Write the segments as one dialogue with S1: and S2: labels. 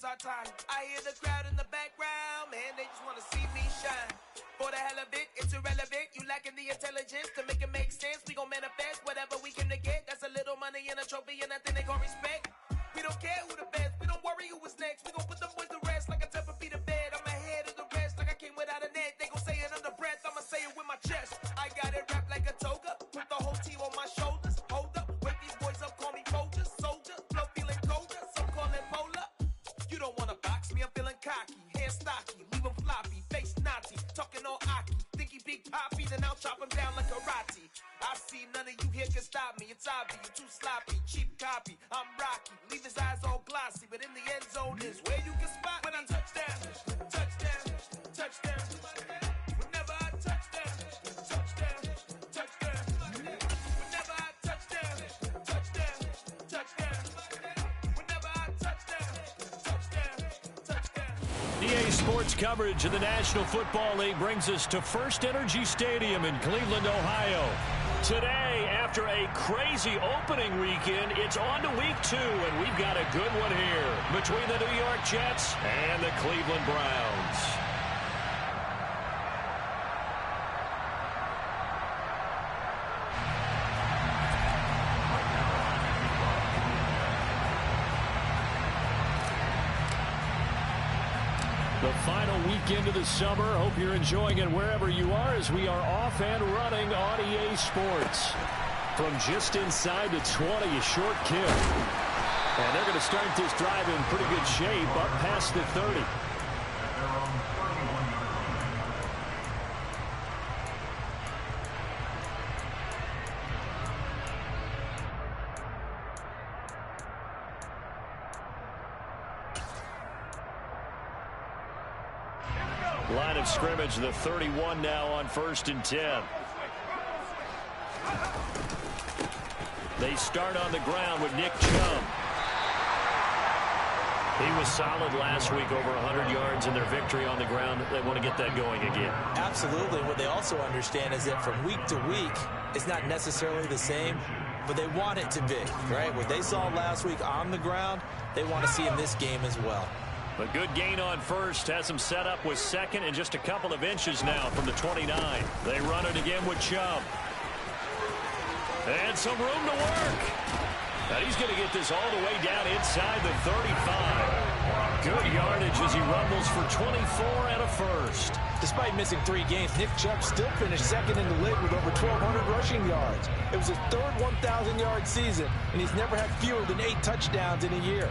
S1: our time. I hear the crowd in the background, man, they just want to see me shine. For the hell of it, it's irrelevant. You lacking the intelligence to make it make sense. We gon' manifest whatever we came to get. That's a little money and a trophy and nothing they gon' respect. We don't care who the best, we don't worry who was next. We gon' put them boys to rest like a temper feet of bed. I'm ahead of the rest like I came without a net. They gon' say it under breath, I'ma say it with my chest. I got it wrapped like a toga, put the whole team on my shoulders. Hold up, wake these boys up, call me Folger, soldier. Flow feeling colder, some call it polar. You don't wanna box me, I'm feeling cocky. Hair stocky, leave him floppy, face naughty. Talking all aki, think he big poppy, then I'll chop him down like karate. I see none of you here can stop me. It's obvious, you too sloppy, cheap copy. I'm Rocky, leave his eyes all glossy, but in the end zone is where you can spot when I touchdown, touchdown, touchdown. Whenever I touchdown, touchdown, touchdown. Whenever I touchdown, touchdown, touchdown. Whenever I touchdown, touchdown, touchdown.
S2: EA Sports coverage of the National Football League brings us to First Energy Stadium in Cleveland, Ohio. Today, after a crazy opening weekend, it's on to week 2, and we've got a good one here between the New York Jets and the Cleveland Browns. The final weekend of the summer. Hope you're enjoying it wherever you are as we are off and running on EA Sports. From just inside the 20, a short kick. And they're going to start this drive in pretty good shape up past the 30. Line of scrimmage, the 31 now on 1st and 10. They start on the ground with Nick Chubb. He was solid last week, over 100 yards in their victory on the ground. They want to get that going again.
S3: Absolutely. What they also understand is that from week to week, it's not necessarily the same, but they want it to be, right? What they saw last week on the ground, they want to see in this game as well.
S2: A good gain on first, has them set up with second and just a couple of inches now from the 29. They run it again with Chubb. And some room to work. Now he's going to get this all the way down inside the 35. Good yardage as he rumbles for 24 and a first.
S3: Despite missing 3 games, Nick Chubb still finished second in the league with over 1,200 rushing yards. It was his third 1,000-yard season, and he's never had fewer than 8 touchdowns in a year.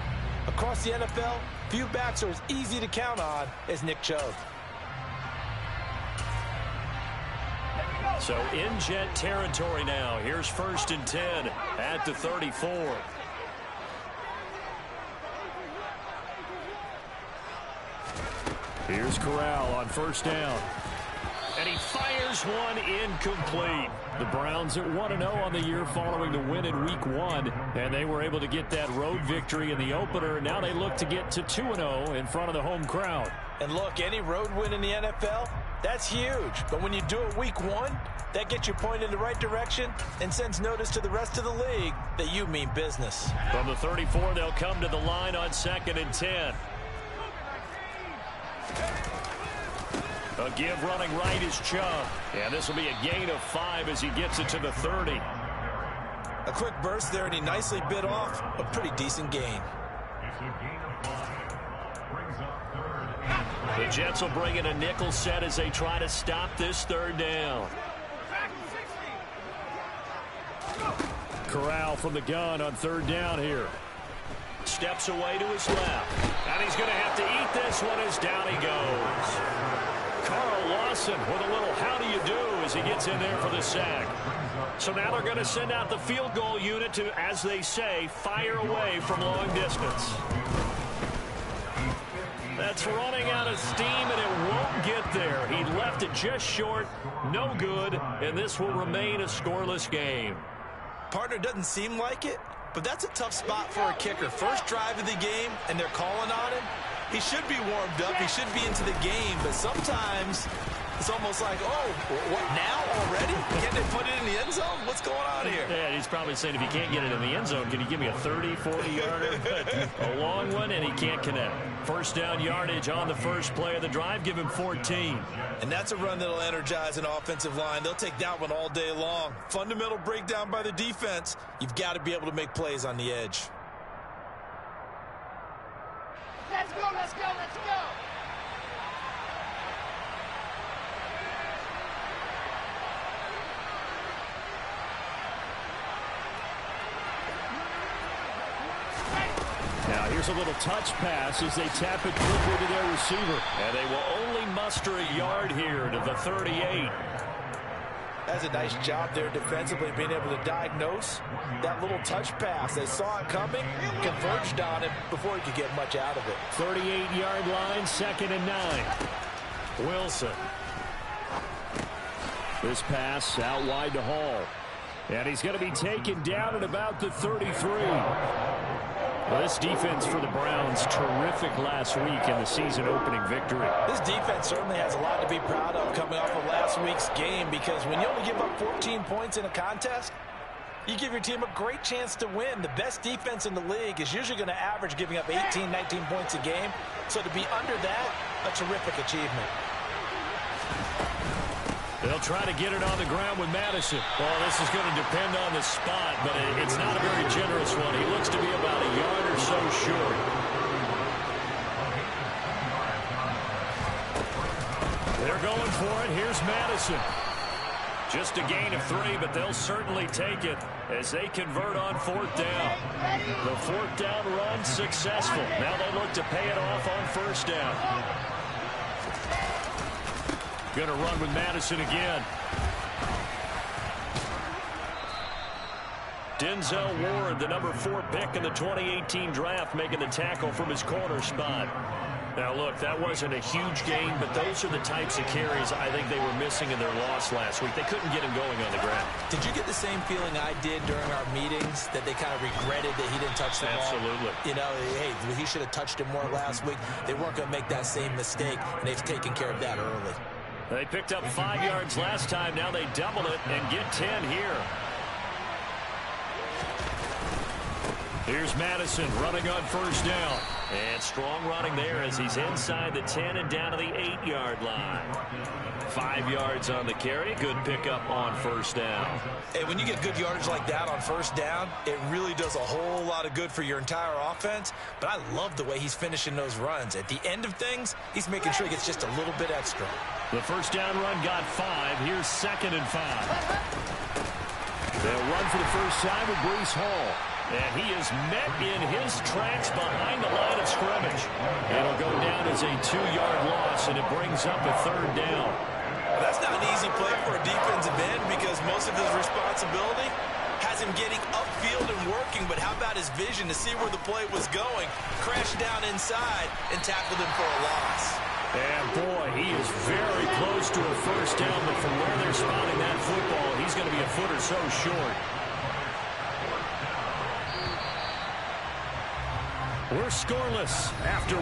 S3: Across the NFL, few backs are as easy to count on as Nick Chubb.
S2: So in Jet territory now. Here's 1st and 10 at the 34. Here's Corral on 1st down. And he fires one incomplete. The Browns at 1-0 on the year following the win in Week 1. And they were able to get that road victory in the opener. Now they look to get to 2-0 in front of the home crowd.
S3: And look, any road win in the NFL, that's huge. But when you do it Week 1, that gets you pointed in the right direction and sends notice to the rest of the league that you mean business.
S2: From the 34, they'll come to the line on 2nd and 10. A give running right is Chubb. And this will be a gain of 5 as he gets it to the 30.
S3: A quick burst there, and he nicely bit off a pretty decent gain.
S2: The Jets will bring in a nickel set as they try to stop this 3rd down. Corral from the gun on 3rd down here. Steps away to his left. And he's going to have to eat this one as down he goes. Carl Lawson with a little how do you do as he gets in there for the sack. So now they're going to send out the field goal unit to, as they say, fire away from long distance. That's running out of steam, and it won't get there. He left it just short, no good, and this will remain a scoreless game.
S3: Partner, doesn't seem like it, but that's a tough spot for a kicker. First drive of the game, and they're calling on him. He should be warmed up. He should be into the game, but sometimes It's almost like, oh, what, now already? Can't they put it in the end zone? What's going on here?
S2: Yeah, he's probably saying, if you can't get it in the end zone, can you give me a 30, 40-yarder? A long one, and he can't connect. First down yardage on the first play of the drive. Give him 14.
S3: And that's a run that'll energize an offensive line. They'll take that one all day long. Fundamental breakdown by the defense. You've got to be able to make plays on the edge.
S1: Let's go, let's go, let's go!
S2: Now here's a little touch pass as they tap it quickly to their receiver. And they will only muster a yard here to the 38.
S3: That's a nice job there defensively, being able to diagnose that little touch pass. They saw it coming, converged on it before he could get much out of it.
S2: 38-yard line, 2nd and 9. Wilson. This pass out wide to Hall. And he's going to be taken down at about the 33. Well, this defense for the Browns, terrific last week in the season-opening victory.
S3: This defense certainly has a lot to be proud of coming off of last week's game, because when you only give up 14 points in a contest, you give your team a great chance to win. The best defense in the league is usually going to average giving up 18, 19 points a game. So to be under that, a terrific achievement.
S2: They'll try to get it on the ground with Madison. Well, this is going to depend on the spot, but it's not a very generous one. He looks to be about a yard or so short. They're going for it. Here's Madison. Just a gain of 3, but they'll certainly take it as they convert on 4th down. The 4th down run successful. Now they look to pay it off on 1st down. Going to run with Madison again. Denzel Ward, the number 4 pick in the 2018 draft, making the tackle from his corner spot. Now, look, that wasn't a huge gain, but those are the types of carries I think they were missing in their loss last week. They couldn't get him going on the ground.
S3: Did you get the same feeling I did during our meetings, that they kind of regretted that he didn't touch the ball?
S2: Absolutely.
S3: You know, hey, he should have touched it more last week. They weren't going to make that same mistake, and they've taken care of that early.
S2: They picked up 5 yards last time. Now they double it and get 10 here. Here's Madison running on 1st down. And strong running there as he's inside the 10 and down to the 8-yard line. 5 yards on the carry. Good pickup on 1st down.
S3: Hey, when you get good yardage like that on 1st down, it really does a whole lot of good for your entire offense. But I love the way he's finishing those runs. At the end of things, he's making sure he gets just a little bit extra.
S2: The 1st down run got 5. Here's 2nd and 5. They'll run for the first time with Breece Hall. And he is met in his tracks behind the line of scrimmage. It'll go down as a 2-yard loss, and it brings up a 3rd down.
S3: That's not an easy play for a defensive end, because most of his responsibility has him getting upfield and working. But how about his vision to see where the play was going, crashed down inside, and tackled him for a loss.
S2: And, boy, he is very close to a 1st down, but from where they're spotting that football, he's going to be a foot or so short. We're scoreless after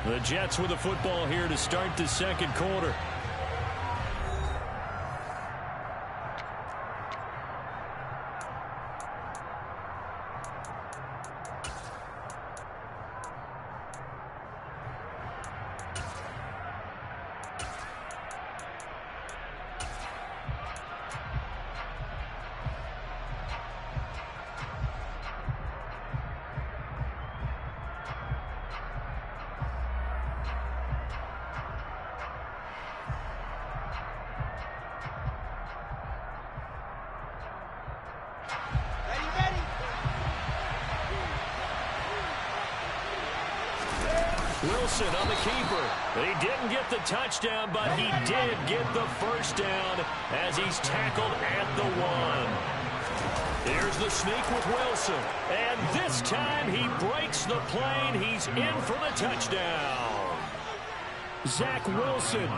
S2: 1. The Jets with the football here to start the 2nd quarter. Wilson on the keeper. He didn't get the touchdown, but he did get the 1st down as he's tackled at the 1. Here's the sneak with Wilson. And this time he breaks the plane. He's in for the touchdown. Zach Wilson,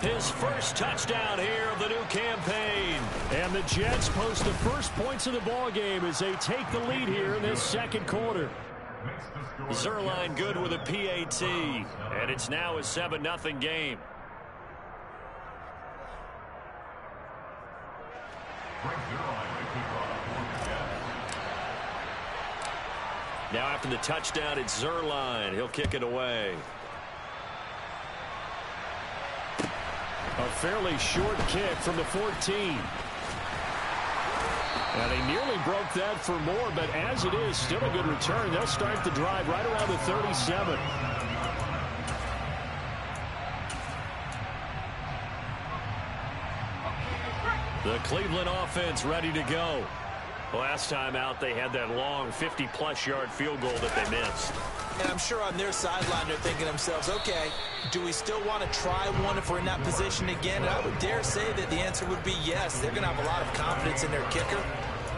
S2: his 1st touchdown here of the new campaign. And the Jets post the first points of the ball game as they take the lead here in this 2nd quarter. Zuerlein good with a PAT, and it's now a 7-0 game. Now after the touchdown, it's Zuerlein. He'll kick it away.
S4: A fairly short kick from the 14. And they nearly broke that for more, but as it is, still a good return. They'll start the drive right around the 37.
S2: The Cleveland offense ready to go. Last time out, they had that long 50-plus yard field goal that they missed.
S3: And I'm sure on their sideline they're thinking to themselves, okay, do we still want to try one if we're in that position again? And I would dare say that the answer would be yes. They're going to have a lot of confidence in their kicker.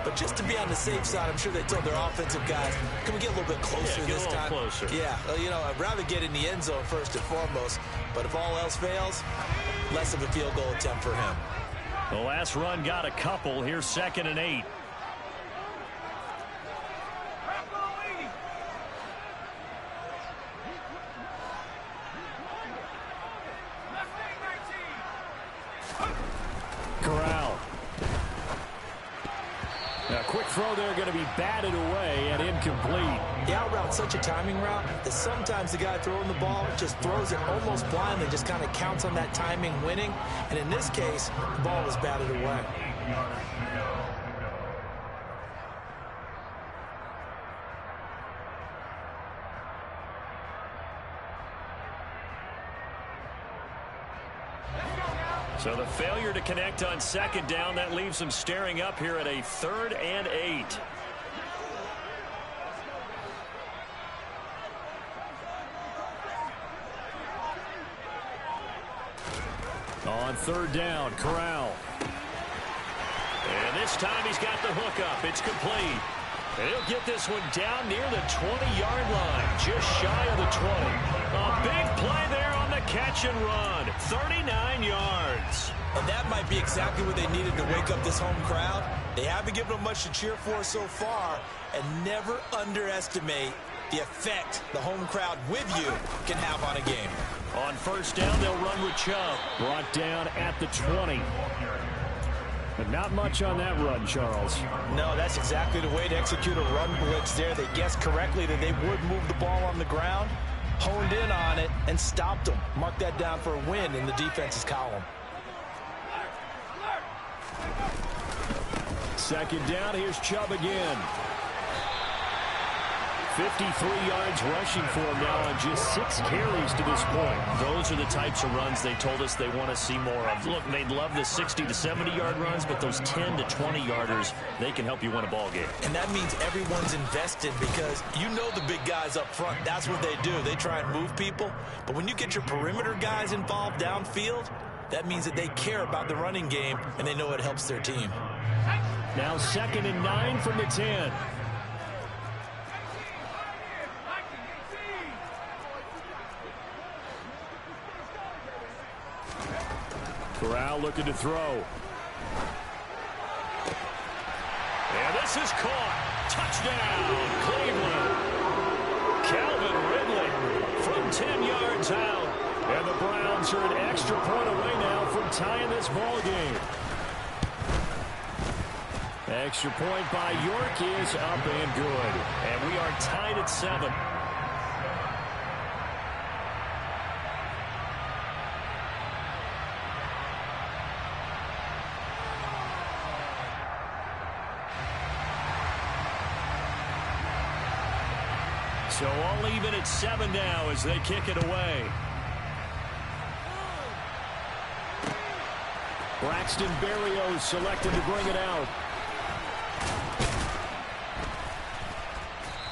S3: But just to be on the safe side, I'm sure they told their offensive guys, can we get a little bit closer this time?
S2: Closer.
S3: Yeah, you know, I'd rather get in the end zone first and foremost. But if all else fails, less of a field goal attempt for him.
S2: The last run got a couple. Here's 2nd and 8.
S4: Corral. A quick throw there, going to be batted away and incomplete.
S3: The out route's such a timing route that sometimes the guy throwing the ball just throws it almost blindly, just kind of counts on that timing winning. And in this case, the ball was batted away.
S2: So the failure to connect on 2nd down, that leaves them staring up here at a 3rd and 8.
S4: On 3rd down, Corral.
S2: And this time he's got the hook up. It's complete. And he'll get this one down near the 20-yard line, just shy of the 20. A big play there on the catch and run. 39 yards.
S3: And that might be exactly what they needed to wake up this home crowd. They haven't given them much to cheer for so far, and never underestimate the effect the home crowd with you can have on a game.
S2: On 1st down, they'll run with Chubb.
S4: Brought down at the 20. But not much on that run, Charles.
S3: No, that's exactly the way to execute a run blitz there. They guessed correctly that they would move the ball on the ground, honed in on it, and stopped them. Mark that down for a win in the defense's column.
S4: 2nd down, here's Chubb again. 53 yards rushing for him now on just 6 carries to this point.
S2: Those are the types of runs they told us they want to see more of. Look, they'd love the 60 to 70-yard runs, but those 10 to 20-yarders, they can help you win a ball game.
S3: And that means everyone's invested because you know the big guys up front, that's what they do. They try and move people. But when you get your perimeter guys involved downfield, that means that they care about the running game and they know it helps their team.
S4: Now 2nd and 9 from the 10. Corral looking to throw.
S2: And this is caught. Touchdown, Cleveland. Calvin Ridley from 10 yards out.
S4: And the Browns are an extra point away now from tying this ball game. Extra point by York is up and good.
S2: And we are tied at 7. So all even at 7 now as they kick it away.
S4: Braxton Berrios selected to bring it out.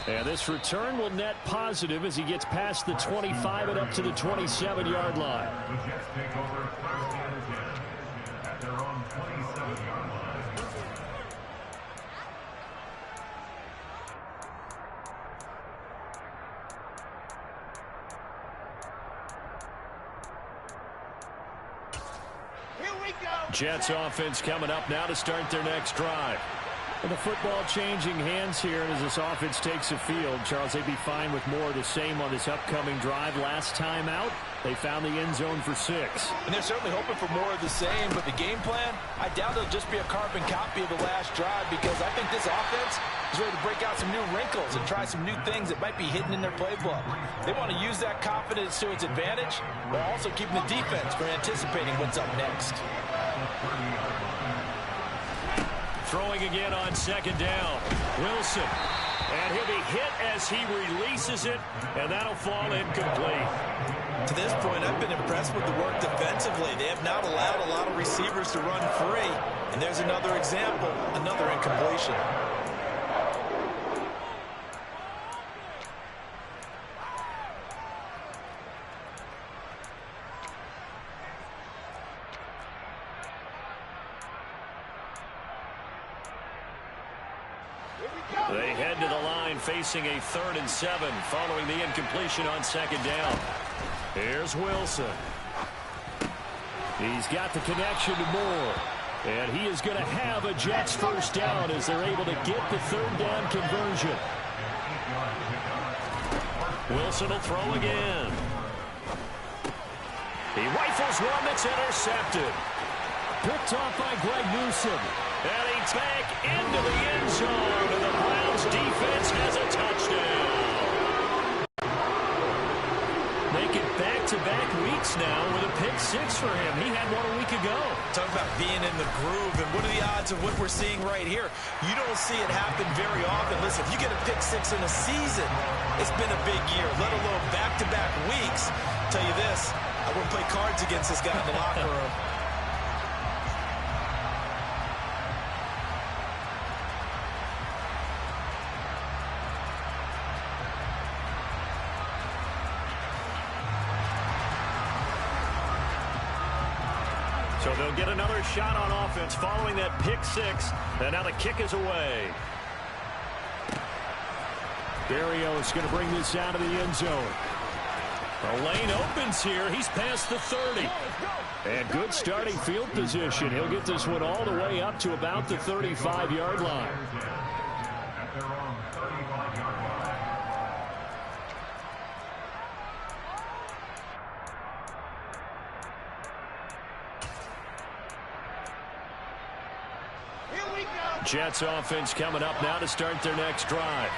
S4: And this return will net positive as he gets past the 25 and up to the 27-yard line. Jets offense coming up now to start their next drive. And the football changing hands here as this offense takes the field. Charles, they'd be fine with more of the same on this upcoming drive. Last time out, they found the end zone for 6.
S3: And they're certainly hoping for more of the same, but the game plan, I doubt it'll just be a carbon copy of the last drive, because I think this offense is ready to break out some new wrinkles and try some new things that might be hidden in their playbook. They want to use that confidence to its advantage, while also keeping the defense from anticipating what's up next.
S2: Throwing again on second down. Wilson. And he'll be hit as he releases it, and that'll fall incomplete.
S3: To this point, I've been impressed with the work defensively. They have not allowed a lot of receivers to run free. And there's another example, another incompletion.
S2: They head to the line facing a 3rd and 7 following the incompletion on second down. Here's Wilson. He's got the connection to Moore. And he is going to have a Jets first down as they're able to get the 3rd down conversion. Wilson will throw again. He rifles one that's intercepted. Picked off by Greg Newsome. And he's back into the end zone. And the Browns defense has a touchdown. Making back-to-back weeks now with a pick 6 for him. He had one a week ago.
S3: Talk about being in the groove, and what are the odds of what we're seeing right here? You don't see it happen very often. Listen, if you get a pick 6 in a season, it's been a big year, let alone back-to-back weeks. I'll tell you this, I wouldn't play cards against this guy in the locker room.
S2: So they'll get another shot on offense following that pick 6. And now the kick is away.
S4: Berrios is going to bring this out of the end zone.
S2: The lane opens here. He's past the 30.
S4: And good starting field position. He'll get this one all the way up to about the 35-yard line.
S2: Jets offense coming up now to start their next drive.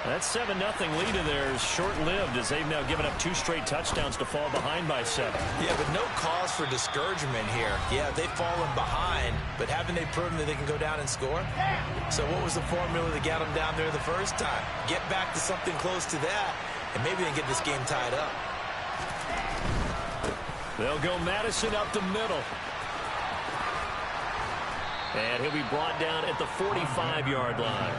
S2: That 7-0 lead of theirs short-lived as they've now given up 2 straight touchdowns to fall behind by 7.
S3: Yeah, but no cause for discouragement here. Yeah, they've fallen behind, but haven't they proven that they can go down and score? So what was the formula that got them down there the first time? Get back to something close to that, and maybe they can get this game tied up.
S2: They'll go Madison up the middle. And he'll be brought down at the 45-yard line.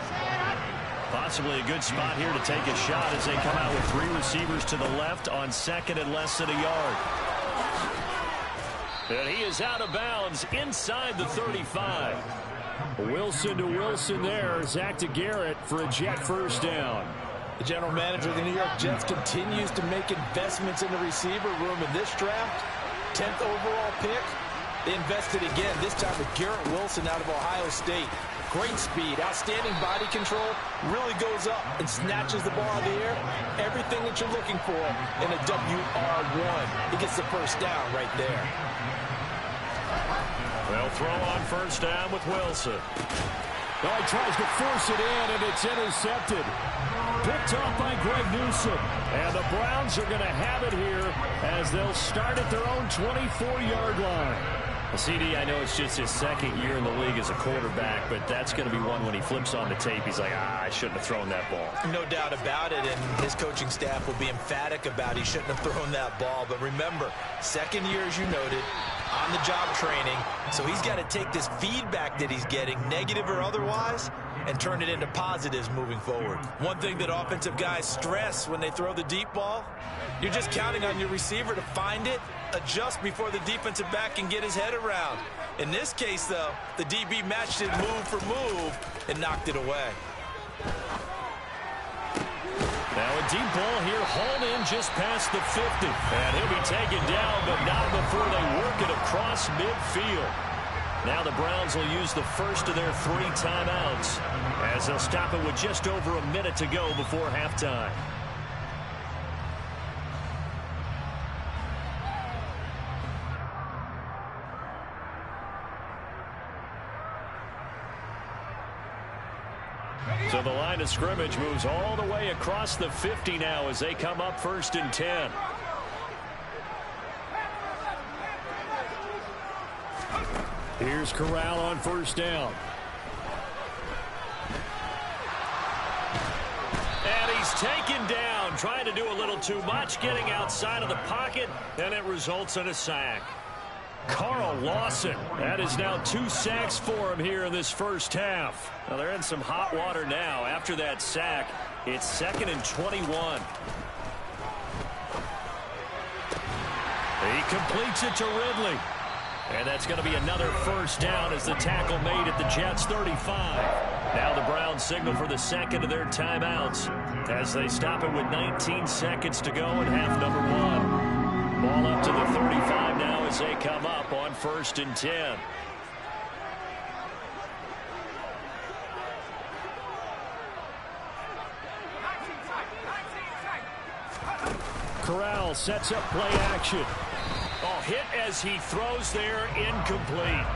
S2: Possibly a good spot here to take a shot as they come out with 3 receivers to the left on second and less than a yard. And he is out of bounds inside the 35.
S4: Wilson to Wilson there. Zach to Garrett for a Jet first down.
S3: The general manager of the New York Jets continues to make investments in the receiver room in this draft. 10th overall pick. They invested again, this time with Garrett Wilson out of Ohio State. Great speed, outstanding body control, really goes up and snatches the ball out of the air. Everything that you're looking for in a WR1. He gets the first down right there.
S2: They'll throw on first down with Wilson.
S4: Oh, he tries to force it in, and it's intercepted. Picked off by Greg Newsome. And the Browns are going to have it here as they'll start at their own 24-yard line.
S2: Well, CD, I know it's just his second year in the league as a quarterback, but that's going to be one when he flips on the tape. He's like, I shouldn't have thrown that ball.
S3: No doubt about it, and his coaching staff will be emphatic about he shouldn't have thrown that ball. But remember, second year, as you noted, on-the-job training, so he's got to take this feedback that he's getting, negative or otherwise, and turn it into positives moving forward. One thing that offensive guys stress when they throw the deep ball, you're just counting on your receiver to find it, adjust before the defensive back can get his head around. In this case, though, the DB matched it move for move and knocked it away.
S2: Now a deep ball here, hauled in just past the 50. And he'll be taken down, but not before they work it across midfield. Now the Browns will use the first of their 3 timeouts as they'll stop it with just over a minute to go before halftime. So the line of scrimmage moves all the way across the 50 now as they come up 1st and 10.
S4: Here's Corral on 1st down.
S2: And he's taken down, trying to do a little too much, getting outside of the pocket, and it results in a sack. Carl Lawson, that is now 2 sacks for him here in this first half. Now they're in some hot water now. After that sack, it's 2nd and 21. He completes it to Ridley. And that's going to be another 1st down as the tackle made at the Jets' 35. Now the Browns signal for the 2nd of their timeouts as they stop it with 19 seconds to go in half number 1. Ball up to the 35 now as they come up on 1st and 10.
S4: Corral sets up play action.
S2: Oh, hit as he throws there, incomplete.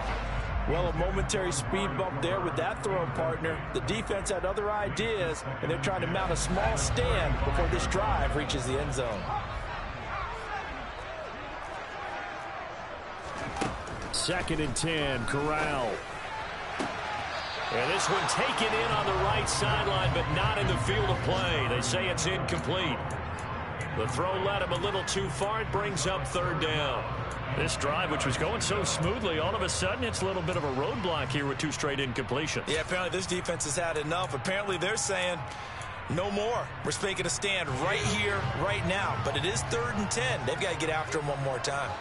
S3: Well, a momentary speed bump there with that throw, partner. The defense had other ideas, and they're trying to mount a small stand before this drive reaches the end zone.
S4: 2nd and 10, Corral.
S2: And this one taken in on the right sideline, but not in the field of play. They say it's incomplete. The throw led him a little too far. It brings up 3rd down. This drive, which was going so smoothly, all of a sudden it's a little bit of a roadblock here with 2 straight incompletions.
S3: Yeah, apparently this defense has had enough. Apparently they're saying no more. We're making a stand right here, right now. But it is 3rd and 10. They've got to get after him one more time.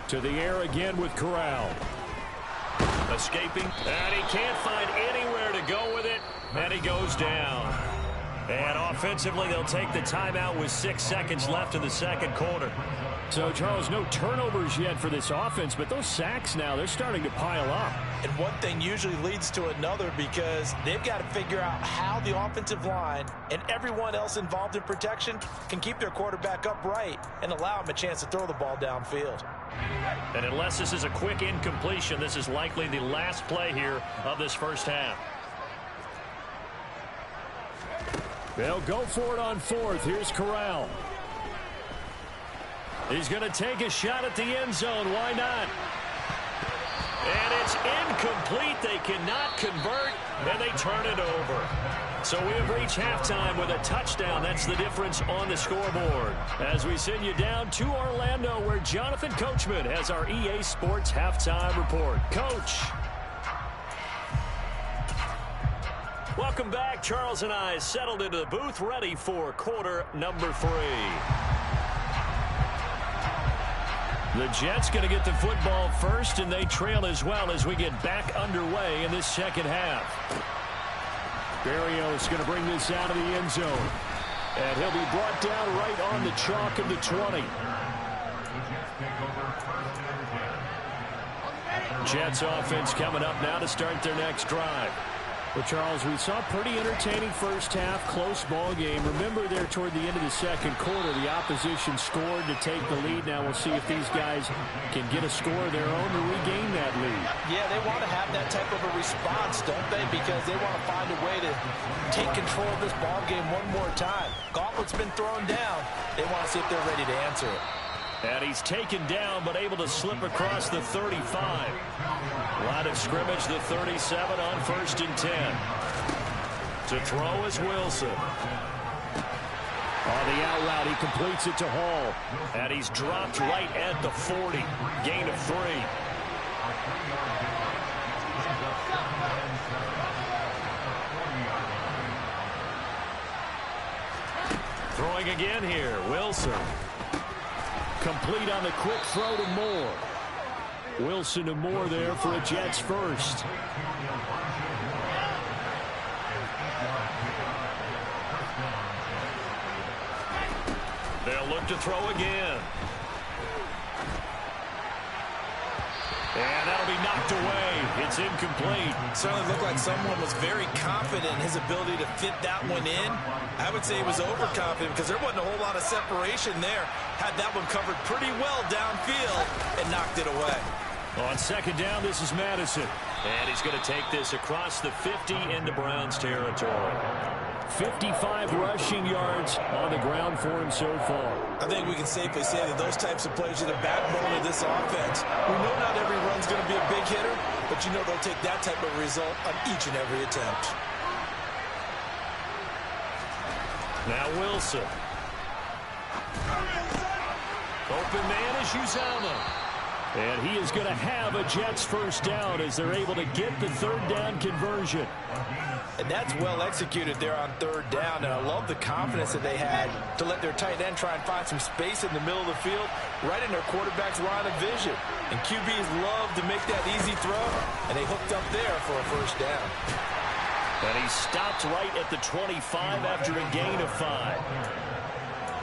S4: To the air again with Corral.
S2: Escaping, and he can't find anywhere to go with it, and he goes down. And offensively, they'll take the timeout with 6 seconds left in the 2nd quarter.
S4: So, Charles, no turnovers yet for this offense, but those sacks now, they're starting to pile up.
S3: And one thing usually leads to another because they've got to figure out how the offensive line and everyone else involved in protection can keep their quarterback upright and allow him a chance to throw the ball downfield.
S2: And unless this is a quick incompletion, this is likely the last play here of this first half.
S4: They'll go for it on 4th. Here's Corral. He's going to take a shot at the end zone. Why not?
S2: And it's incomplete. They cannot convert, and they turn it over. So we have reached halftime with a touchdown. That's the difference on the scoreboard. As we send you down to Orlando, where Jonathan Coachman has our EA Sports Halftime Report. Coach. Welcome back. Charles and I settled into the booth, ready for quarter number 3. The Jets going to get the football first, and they trail as well as we get back underway in this second half.
S4: Berrios going to bring this out of the end zone. And he'll be brought down right on the chalk of the 20.
S2: Jets offense coming up now to start their next drive.
S4: Well, Charles, we saw a pretty entertaining first half, close ball game. Remember there toward the end of the 2nd quarter, the opposition scored to take the lead. Now we'll see if these guys can get a score of their own to regain that lead.
S3: Yeah, they want to have that type of a response, don't they? Because they want to find a way to take control of this ball game one more time. Gauntlet's been thrown down. They want to see if they're ready to answer it.
S2: And he's taken down, but able to slip across the 35. Line of scrimmage, the 37 on 1st and 10. To throw is Wilson.
S4: On the out route, he completes it to Hall.
S2: And he's dropped right at the 40. Gain of 3. Throwing again here, Wilson.
S4: Complete on the quick throw to Moore. Wilson to Moore there for a Jets first.
S2: They'll look to throw again. And that'll be knocked away. It's incomplete.
S3: Certainly looked like someone was very confident in his ability to fit that one in. I would say he was overconfident because there wasn't a whole lot of separation there. Had that one covered pretty well downfield and knocked it away.
S2: On second down, this is Madison. And he's going to take this across the 50 into Browns territory.
S4: 55 rushing yards on the ground for him so far.
S3: I think we can safely say that those types of plays are the backbone of this offense. We know not every run's going to be a big hitter, but you know they'll take that type of result on each and every attempt.
S2: Now Wilson. Open man is Uzomah.
S4: And he is going to have a Jets first down as they're able to get the third down conversion.
S3: And that's well executed there on third down. And I love the confidence that they had to let their tight end try and find some space in the middle of the field, right in their quarterback's line of vision. And QBs love to make that easy throw, and they hooked up there for a first down.
S2: And he stopped right at the 25 after a gain of 5.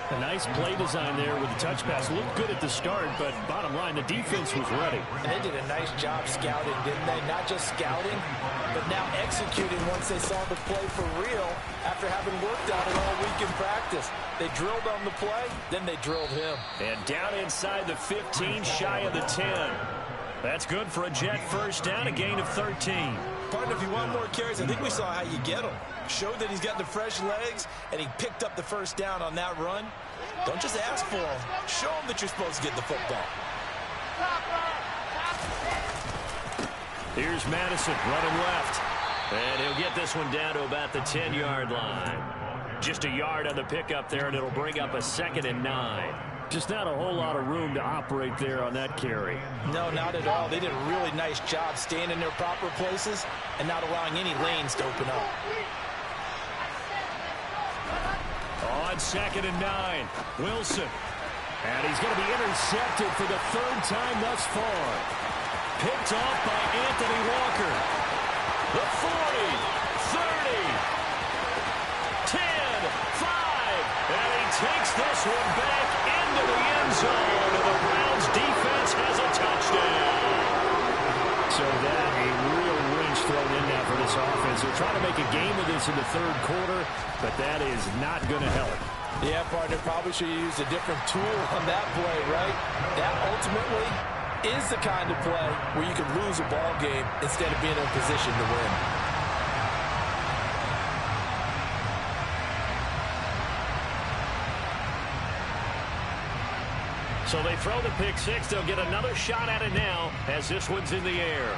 S4: A nice play design there with the touch pass. Looked good at the start, but bottom line, the defense was ready.
S3: And they did a nice job scouting, didn't they? Not just scouting, but now executing once they saw the play for real after having worked on it all week in practice. They drilled on the play, then they drilled him.
S2: And down inside the 15, shy of the 10. That's good for a Jet first down, a gain of 13.
S3: Partner, if you want more carries, I think we saw how you get them. Showed that he's got the fresh legs, and he picked up the first down on that run. Don't just ask for him. Show him that you're supposed to get the football.
S2: Here's Madison running left. And he'll get this one down to about the 10-yard line. Just a yard on the pickup there, and it'll bring up a 2nd and 9.
S4: Just not a whole lot of room to operate there on that carry.
S3: No, not at all. They did a really nice job staying in their proper places and not allowing any lanes to open up.
S2: On 2nd and 9, Wilson.
S4: And he's going to be intercepted for the third time thus far.
S2: Picked off by Anthony Walker. The 40, 30, 10, 5. And he takes this one back into the end zone. And the Browns defense has a touchdown.
S4: So that a real wrench thrown in now for this offense. They're trying to make a game of this in the third quarter, but that is not going to help.
S3: Yeah, partner, probably should have used a different tool on that play, right? That ultimately is the kind of play where you can lose a ball game instead of being in a position to win.
S2: So they throw the pick six. They'll get another shot at it now as this one's in the air.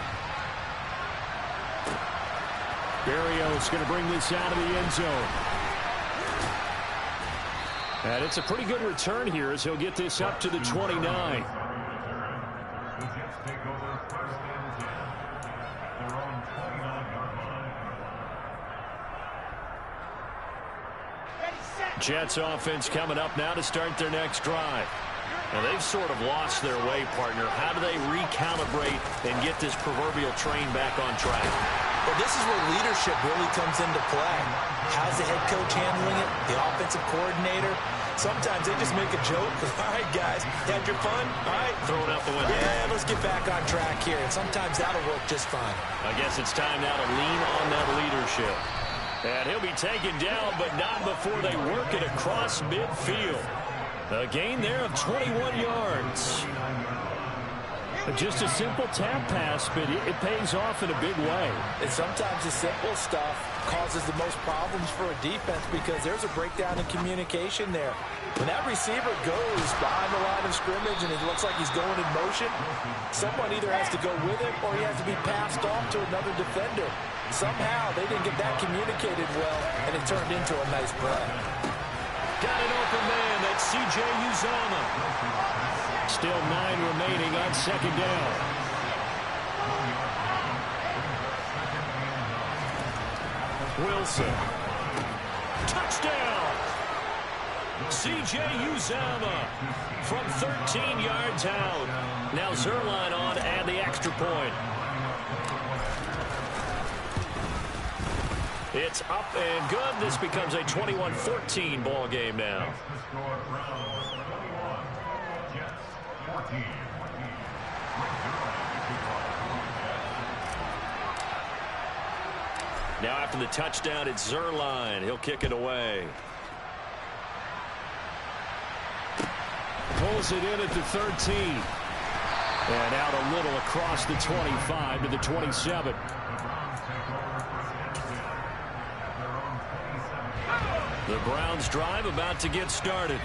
S4: Berrios going to bring this out of the end zone. And it's a pretty good return here as he'll get this up to the 29.
S2: Jets offense coming up now to start their next drive. Now they've sort of lost their way, partner. How do they recalibrate and get this proverbial train back on track?
S3: Well, this is where leadership really comes into play. How's the head coach handling it? The offensive coordinator? Sometimes they just make a joke. All right, guys, you had your fun? All right.
S2: Throw it out the window.
S3: Yeah, let's get back on track here. And sometimes that'll work just fine.
S2: I guess it's time now to lean on that leadership. And he'll be taken down, but not before they work it across midfield. A gain there of 21 yards.
S4: Just a simple tap pass, but it pays off in a big way.
S3: And sometimes the simple stuff causes the most problems for a defense because there's a breakdown in communication there. When that receiver goes behind the line of scrimmage and it looks like he's going in motion, someone either has to go with him or he has to be passed off to another defender. Somehow they didn't get that communicated well, and it turned into a nice play.
S2: Got an open man. That's C.J. Uzomah.
S4: Still 9 remaining on second down.
S2: Wilson. Touchdown. C.J. Uzomah from 13 yards out. Now Zuerlein on and the extra point. It's up and good. This becomes a 21-14 ball game now. Now after the touchdown, it's Zuerlein. He'll kick it away.
S4: Pulls it in at the 13. And out a little across the 25 to the 27. The Browns drive about to get started.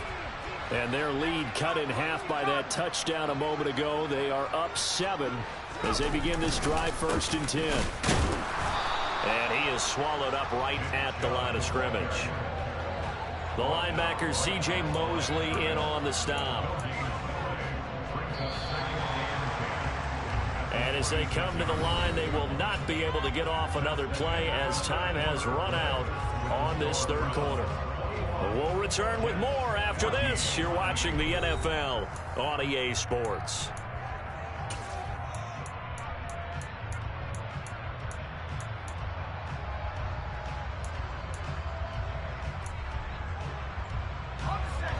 S4: And their lead cut in half by that touchdown a moment ago. They are up 7 as they begin this drive, 1st and 10.
S2: And he is swallowed up right at the line of scrimmage. The linebacker, C.J. Mosley, in on the stop. And as they come to the line, they will not be able to get off another play as time has run out on this 3rd quarter. We'll return with more after this. You're watching the NFL on EA Sports.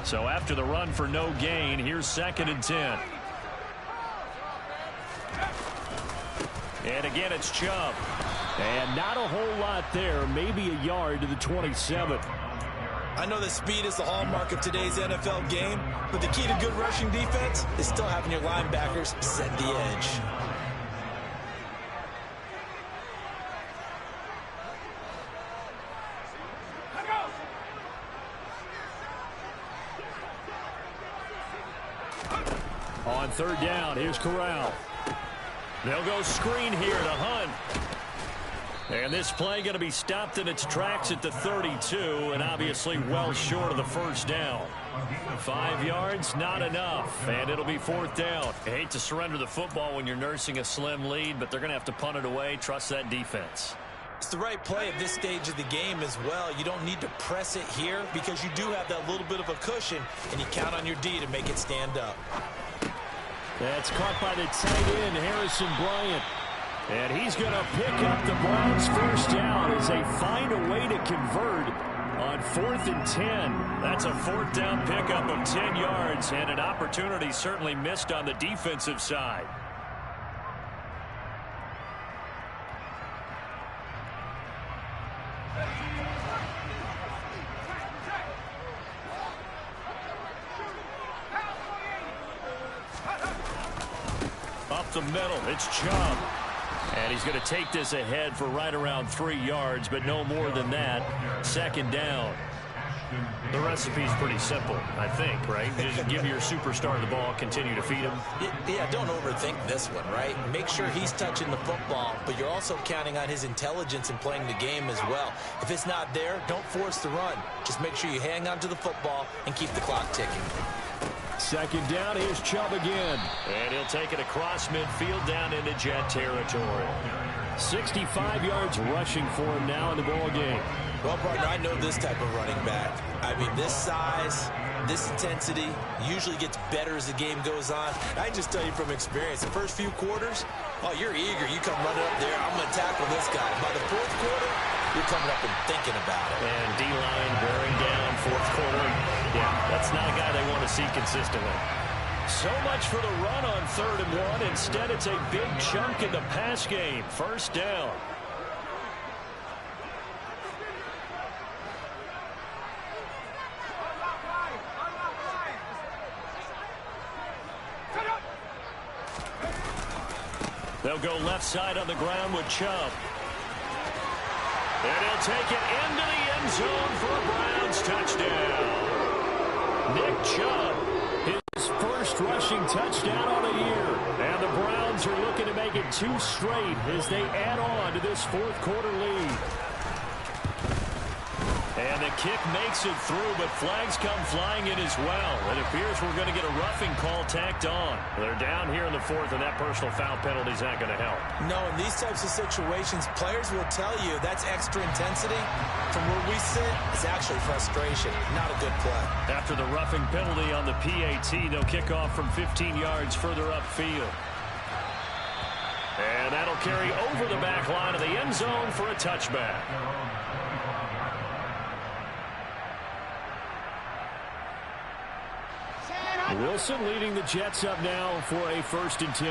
S4: So after the run for no gain, here's 2nd and 10.
S2: And again, it's Chubb.
S4: And not a whole lot there, maybe a yard to the 27.
S3: I know that speed is the hallmark of today's NFL game, but the key to good rushing defense is still having your linebackers set the edge.
S4: On 3rd down, here's Corral.
S2: They'll go screen here to Hunt. And this play going to be stopped in its tracks at the 32, and obviously well short of the 1st down. 5 yards, not enough, and it'll be 4th down. I hate to surrender the football when you're nursing a slim lead, but they're going to have to punt it away. Trust that defense.
S3: It's the right play at this stage of the game as well. You don't need to press it here because you do have that little bit of a cushion, and you count on your D to make it stand up.
S4: That's caught by the tight end, Harrison Bryant. And he's going to pick up the Browns' 1st down as they find a way to convert on 4th and 10.
S2: That's a 4th down pickup of 10 yards, and an opportunity certainly missed on the defensive side. Up the middle, it's Chubb. And he's going to take this ahead for right around 3 yards, but no more than that. 2nd down. The recipe's pretty simple, I think, right? Just give your superstar the ball, continue to feed him.
S3: Yeah, don't overthink this one, right? Make sure he's touching the football, but you're also counting on his intelligence in playing the game as well. If it's not there, don't force the run. Just make sure you hang on to the football and keep the clock ticking.
S4: 2nd down, here's Chubb again.
S2: And he'll take it across midfield down into Jet territory.
S4: 65 yards rushing for him now in the ball game.
S3: Well, partner, I know this type of running back. I mean, this size, this intensity usually gets better as the game goes on. I just tell you from experience, the first few quarters, oh, you're eager. You come running up there, I'm going to tackle this guy. By the 4th quarter, you're coming up and thinking about it.
S2: And D-line bearing down 4th quarter. Yeah, that's not a guy they want to see consistently. So much for the run on 3rd and 1. Instead, it's a big chunk in the pass game. 1st down. They'll go left side on the ground with Chubb. And he'll take it into the end zone for a Browns touchdown. Nick Chubb,
S4: his 1st rushing touchdown on the year. And the Browns are looking to make it 2 straight as they add on to this 4th quarter lead.
S2: And the kick makes it through, but flags come flying in as well. It appears we're going to get a roughing call tacked on. They're down here in the 4th, and that personal foul penalty is not going to help.
S3: No, in these types of situations, players will tell you that's extra intensity. From where we sit, it's actually frustration, not a good play.
S2: After the roughing penalty on the PAT, they'll kick off from 15 yards further upfield. And that'll carry over the back line of the end zone for a touchback.
S4: Wilson leading the Jets up now for a 1st and 10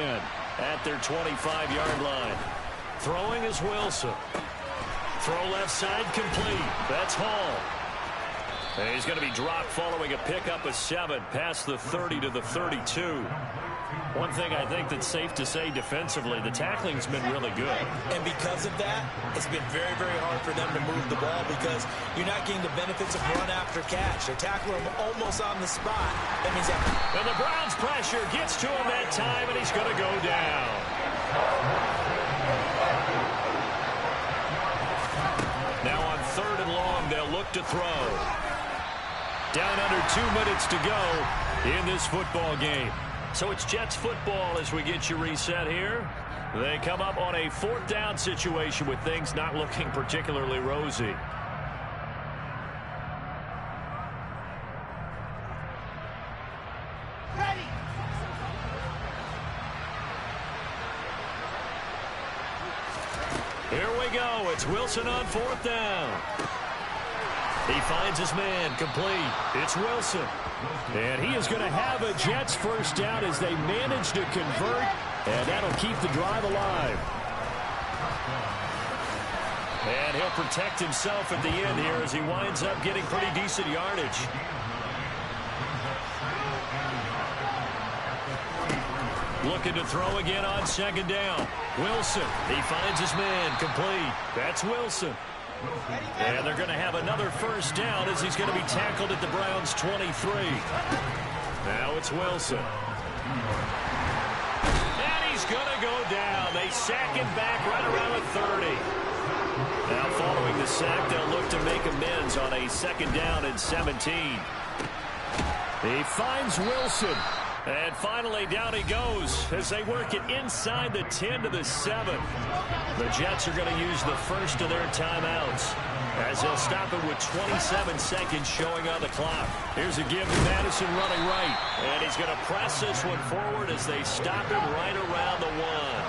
S2: at their 25-yard line. Throwing is Wilson. Throw left side complete. That's Hall. And he's going to be dropped following a pickup of 7 past the 30 to the 32. One thing I think that's safe to say defensively, the tackling's been really good.
S3: And because of that, it's been very, very hard for them to move the ball because you're not getting the benefits of run after catch. They tackle him almost on the spot. That means that.
S2: And the Browns' pressure gets to him that time, and he's going to go down. Now on 3rd and long, they'll look to throw. Down under 2 minutes to go in this football game. So it's Jets football as we get you reset here. They come up on a 4th down situation with things not looking particularly rosy.
S1: Ready.
S2: Here we go. It's Wilson on 4th down. He finds his man complete. It's Wilson.
S4: And he is going to have a Jets 1st down as they manage to convert, and that'll keep the drive alive.
S2: And he'll protect himself at the end here as he winds up getting pretty decent yardage. Looking to throw again on 2nd down. Wilson, he finds his man complete. That's Wilson. And they're going to have another 1st down as he's going to be tackled at the Browns' 23. Now it's Wilson. And he's going to go down. They sack him back right around the 30. Now following the sack, they'll look to make amends on a 2nd down and 17.
S4: He finds Wilson.
S2: And finally, down he goes as they work it inside the 10 to the 7. The Jets are going to use the first of their timeouts as they'll stop it with 27 seconds showing on the clock. Here's a give to Madison running right. And he's going to press this one forward as they stop him right around the 1.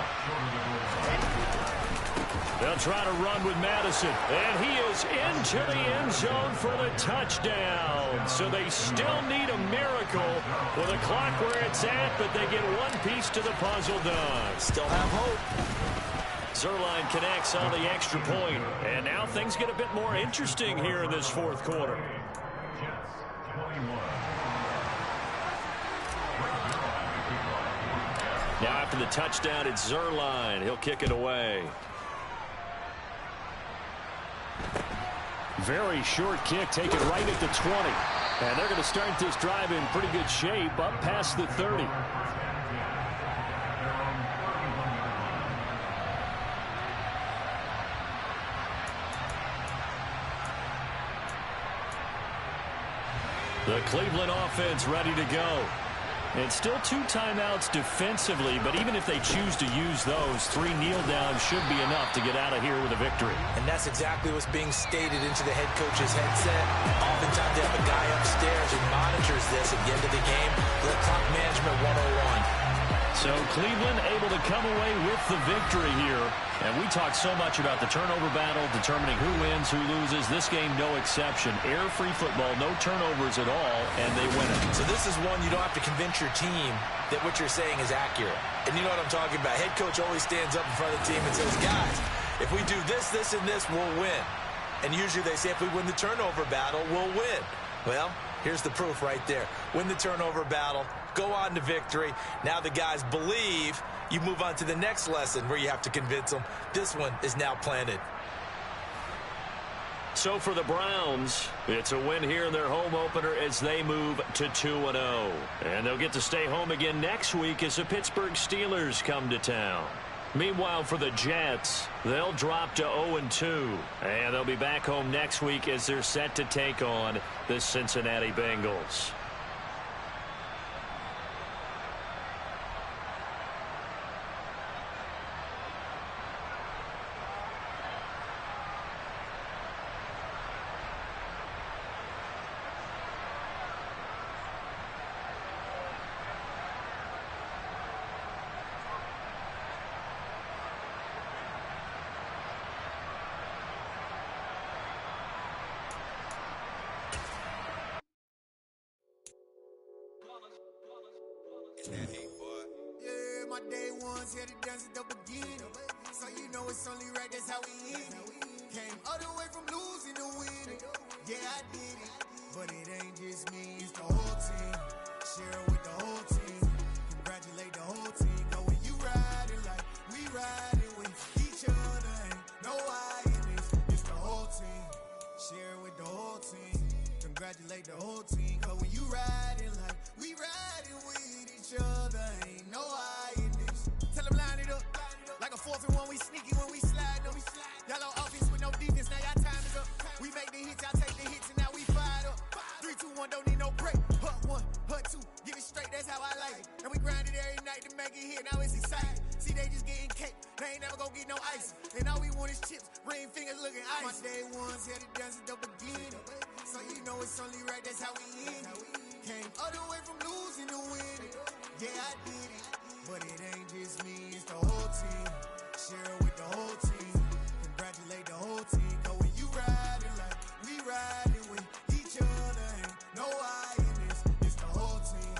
S2: They'll try to run with Madison. And he is into the end zone for the touchdown. So they still need a miracle with the clock where it's at, but they get one piece to the puzzle done.
S3: Still have hope.
S2: Zuerlein connects on the extra point. And now things get a bit more interesting here in this 4th quarter. Now after the touchdown, it's Zuerlein. He'll kick it away.
S4: Very short kick taken right at the 20. And they're going to start this drive in pretty good shape up past the 30.
S2: The Cleveland offense ready to go. It's still 2 timeouts defensively, but even if they choose to use those, 3 kneel downs should be enough to get out of here with a victory.
S3: And that's exactly what's being stated into the head coach's headset. Oftentimes they have a guy upstairs who monitors this at the end of the game. The clock management 101.
S2: So Cleveland able to come away with the victory here. And we talked so much about the turnover battle, determining who wins, who loses. This game, no exception. Air-free football, no turnovers at all, and they win it.
S3: So this is one you don't have to convince your team that what you're saying is accurate. And you know what I'm talking about. Head coach always stands up in front of the team and says, guys, if we do this, this, and this, we'll win. And usually they say if we win the turnover battle, we'll win. Well, here's the proof right there. Win the turnover battle, go on to victory. Now the guys believe. You move on to the next lesson where you have to convince them. This one is now planted.
S2: So for the Browns, it's a win here in their home opener as they move to 2-0. And they'll get to stay home again next week as the Pittsburgh Steelers come to town. Meanwhile, for the Jets, they'll drop to 0-2. And they'll be back home next week as they're set to take on the Cincinnati Bengals.
S5: that heat, boy.
S6: Yeah, my day ones here to dance at the beginning. So you know it's only right, that's how we end it. Came all the way from losing to winning. Yeah, I did it. But it ain't just me, it's the whole team. Share it with the whole team. Congratulate the whole team. Cause when you riding like we riding with each other, ain't no I in this. It's the whole team. Share it with the whole team. Congratulate the whole team. Cause when you riding like we riding with each other, ain't no I in this. Tell them line it up. Like a 4th and 1, we sneaky when we slide them. Y'all on offense with no defense, now y'all time is up. We make the hits, y'all take the hits, and now we fired up. 3, 2, 1, don't need no break. Hut 1, hut 2, give it straight, that's how I like it. And we grind it every night to make it here, now it's exciting. See, they just getting cake, they ain't never gonna get no ice. And all we want is chips, ring fingers looking ice. My day ones here to dance at the beginning. So you know it's only right, that's how we end it. Came all the way from losing to winning. Yeah, I did it. But it ain't just me, it's the whole team. Share it with the whole team. Congratulate the whole team. Cause when you riding like we riding with each other, ain't no I in this. It's the whole team.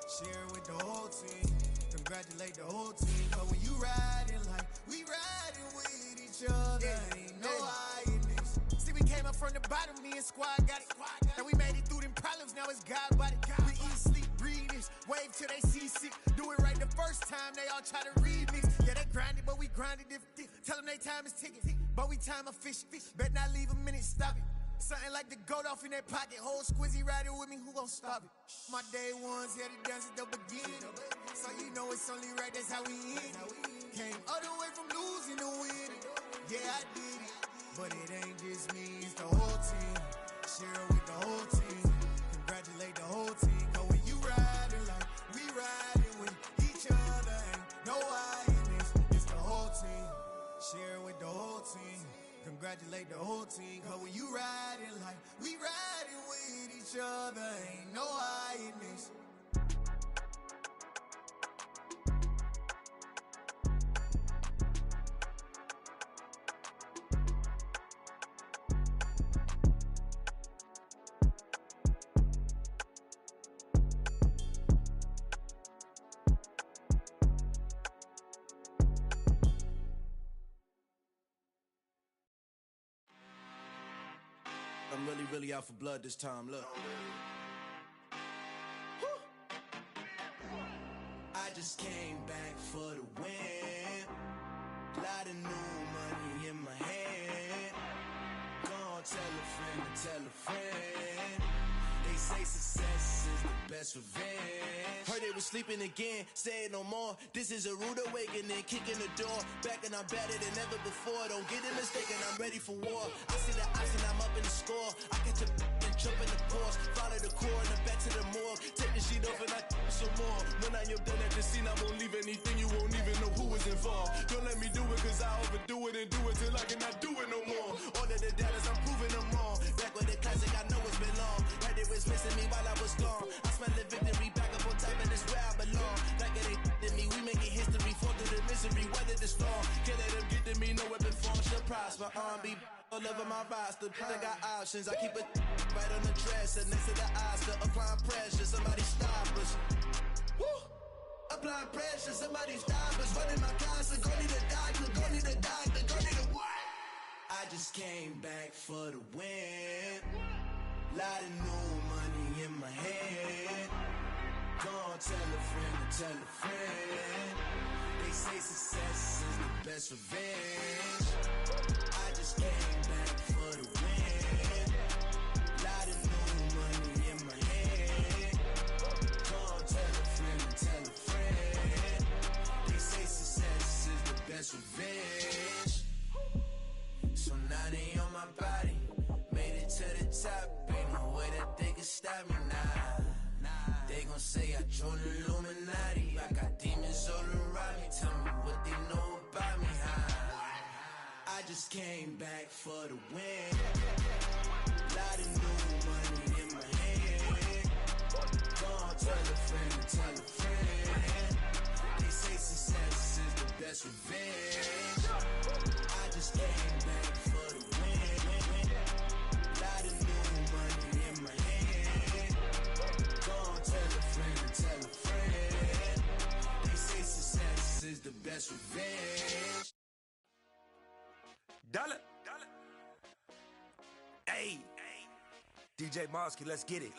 S6: Share it with the whole team. Congratulate the whole team. Cause when you riding like we riding with each other, ain't no I in this. See, we came up from the bottom, me and squad got it. And we made it through them problems, now it's God body. We eat, sleep, breathe this. Wave till they see sick. Do it right the first time, they all try to remix. Yeah, they grinded, but we grinded different. Tell them they time is ticking, but we time a fish. Bet not leave a minute, stop it. Something like the goat off in their pocket. Whole squizzy riding with me, who gon' stop it? My day ones here to dance at the beginning. So you know it's only right, that's how we end it. Came all the way from losing to winning. Yeah, I did it. But it ain't just me, it's the whole team. Share it with the whole team. Congratulate the whole team. Cause when you riding like we riding with each other, ain't no I in this. It's the whole team. Share it with the whole team. Congratulate the whole team. Cause when you riding like we riding with each other, ain't no I in this.
S7: I'm really out for blood this time, look. I just came back for the win. Lot of new money in my hand. Gonna tell a friend to tell a friend. They say success is the best revenge. Heard they was sleeping again, say it no more. This is a rude awakening, kicking the door. Back and I'm better than ever before. Don't get it mistaken, I'm ready for war. I see the option, I'm up in the score. I catch a and jump in the course. Follow the core and then back to the morgue. Take the sheet off and I some more. When I am done at the scene, I won't leave anything. You won't even know who is involved. Don't let me do it cause I overdo it and do it till I cannot do it no more. All of the doubters, I'm proving them wrong. Back with the classic, I know it's been long. Right, it was missing me while I was gone. I smell the victory back up on top and it's where I belong. Like it ain't to me, we making history. Fall through the misery, weather the storm. Can't let them get to me, no weapon form should prosper. R&B all over my roster, I got options. I keep it right on the dresser, next to the Oscar. Applying pressure, somebody stop us. Woo! Applying pressure, somebody stop us. Running my concert, go need a doctor, go need a doctor, go need a what? I just came back for the win. Lot of new money in my hand. Gonna tell a friend to tell a friend. They say success is the best revenge. I just came back for the win. Lot of new money in my hand. Gonna tell a friend to tell a friend. They say success is the best revenge. So now they on my body. Made it to the top. Ain't no way that they can stop me now. They gon' say I joined the Illuminati. I got demons all around me. Tell me what they know about me, huh? I just came back for the win. Lot of new money in my hand. Gonna tell a friend to tell a friend. They say success is the best revenge. I just came back for the win. Lot of new money in my hand. Gonna tell a friend to tell a friend. Dale. Hey, DJ Mosky, let's get it.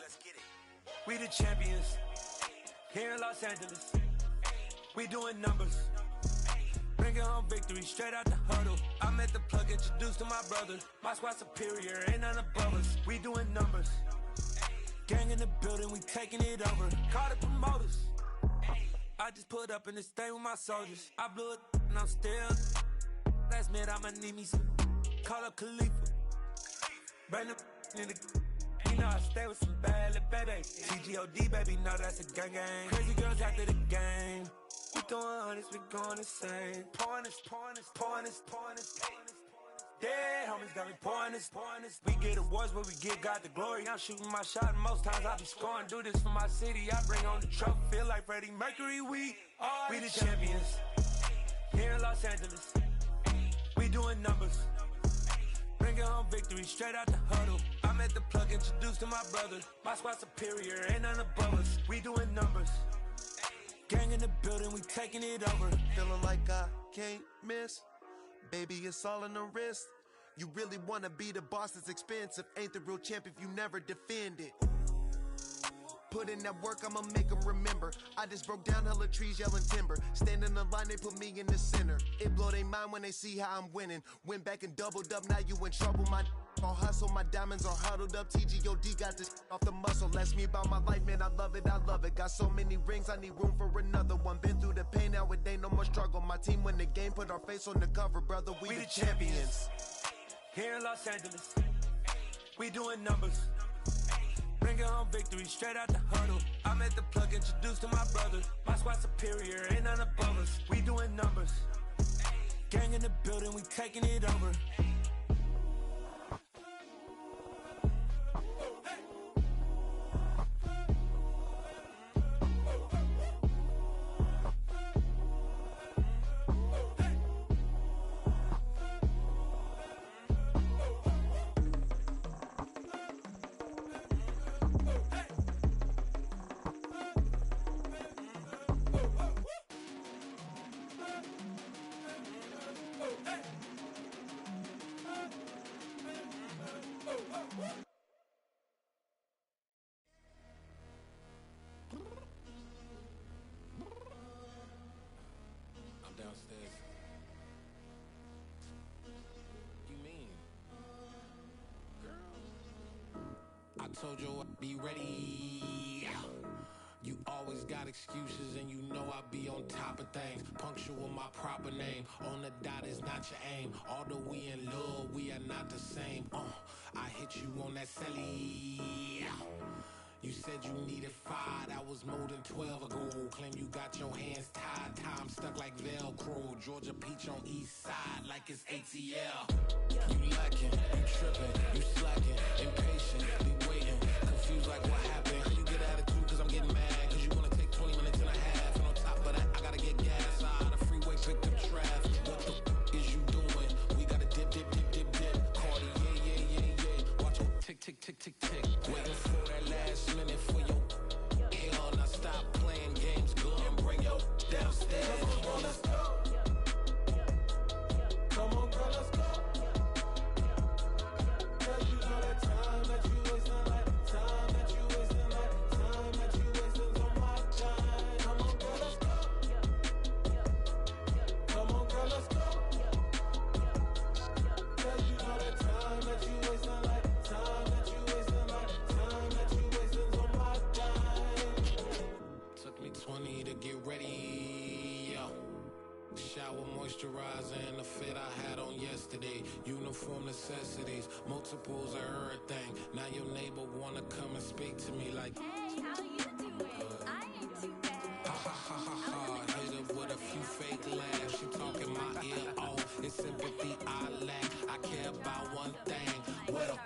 S7: We the champions here in Los Angeles. We doing numbers. Bringing home victory straight out the huddle. I'm at the plug, introduced to my brother. My squad superior, ain't none above us. We doing numbers. Gang in the building, we taking it over. Call the promoters. I just put up in this thing with my soldiers. I blew it and I'm still. Last minute I'ma need me some. Call up Khalifa. Bring the in the. You know I stay with some bad little baby. TGOD baby, know that's a gang gang. Crazy girls after the game. We throwing hundreds, we going insane. Pouring this. Dead homies got me pouring this. We get awards, but we give God the glory. I'm shooting my shot, and most times I be scoring. Do this for my city, I bring on the trophy. Feel like Freddie Mercury, we the champions. Here in Los Angeles, we doing numbers. Bringing home victory straight out the huddle. I'm at the plug, introduced to my brother. My squad superior, ain't none above us. We doing numbers. Gang in the building, we taking it over.
S5: Feeling like I can't miss. Baby, it's all in the wrist. You really wanna be the boss, it's expensive. Ain't the real champ if you never defend it. Put in that work, I'ma make them remember. I just broke down hella trees, yelling timber. Stand in the line, they put me in the center. It blow their mind when they see how I'm winning. Went back and doubled up, now you in trouble. My all hustle, my diamonds are huddled up. TGOD got this off the muscle. Ask me about my life, man, I love it. Got so many rings, I need room for another one. Been through the pain, now it ain't no more struggle. My team win the game, put our face on the cover, brother. We the champions.
S7: Here in Los Angeles, we doing numbers. Bringing home victory straight out the huddle. I'm at the plug, introduced to my brother. My squad superior, ain't none above us. We doing numbers. Gang in the building, we taking it over.
S8: I'm downstairs. You mean? Girl, I told you I'd be ready. You always got excuses and you know I be on top of things. Punctual my proper name. On the dot is not your aim. Although we in love, we are not the same. I hit you on that celly. You said you needed 5, that was more than 12 ago. Claim you got your hands tied, time stuck like Velcro. Georgia Peach on east side like it's ATL. You lacking, you tripping, you slacking, impatient, be waiting, confused like what happened. You get attitude cause I'm getting mad, cause you wanna take 20 minutes and a half. And on top of that, I gotta get gas out of the freeway, picked up traffic. What the f is you doing? We gotta dip. Cardi, yeah. Watch your tick. Waiting for that last minute for your hell. Now stop playing games, go and bring your downstairs. Come on, let's go. Come on, girl, let's go. Cause you know that time that you wasting, like time that you wasting, like time that you wasting on my time. Come on, girl, let's go. Come on, girl, let's go. Cause you know that time that you wasting, like time that you wasting, like time that you wasting on my time. Took me 20 to get ready. Shower, moisturizer, and the fit I had on yesterday. Uniform necessities, multiples of everything. Now your neighbor wanna come and speak to me like,
S9: hey, how you doing? I ain't too bad.
S8: ha. Hit her with a few fake laughs. She talking my ear off. It's sympathy I lack. I care about one thing. What up?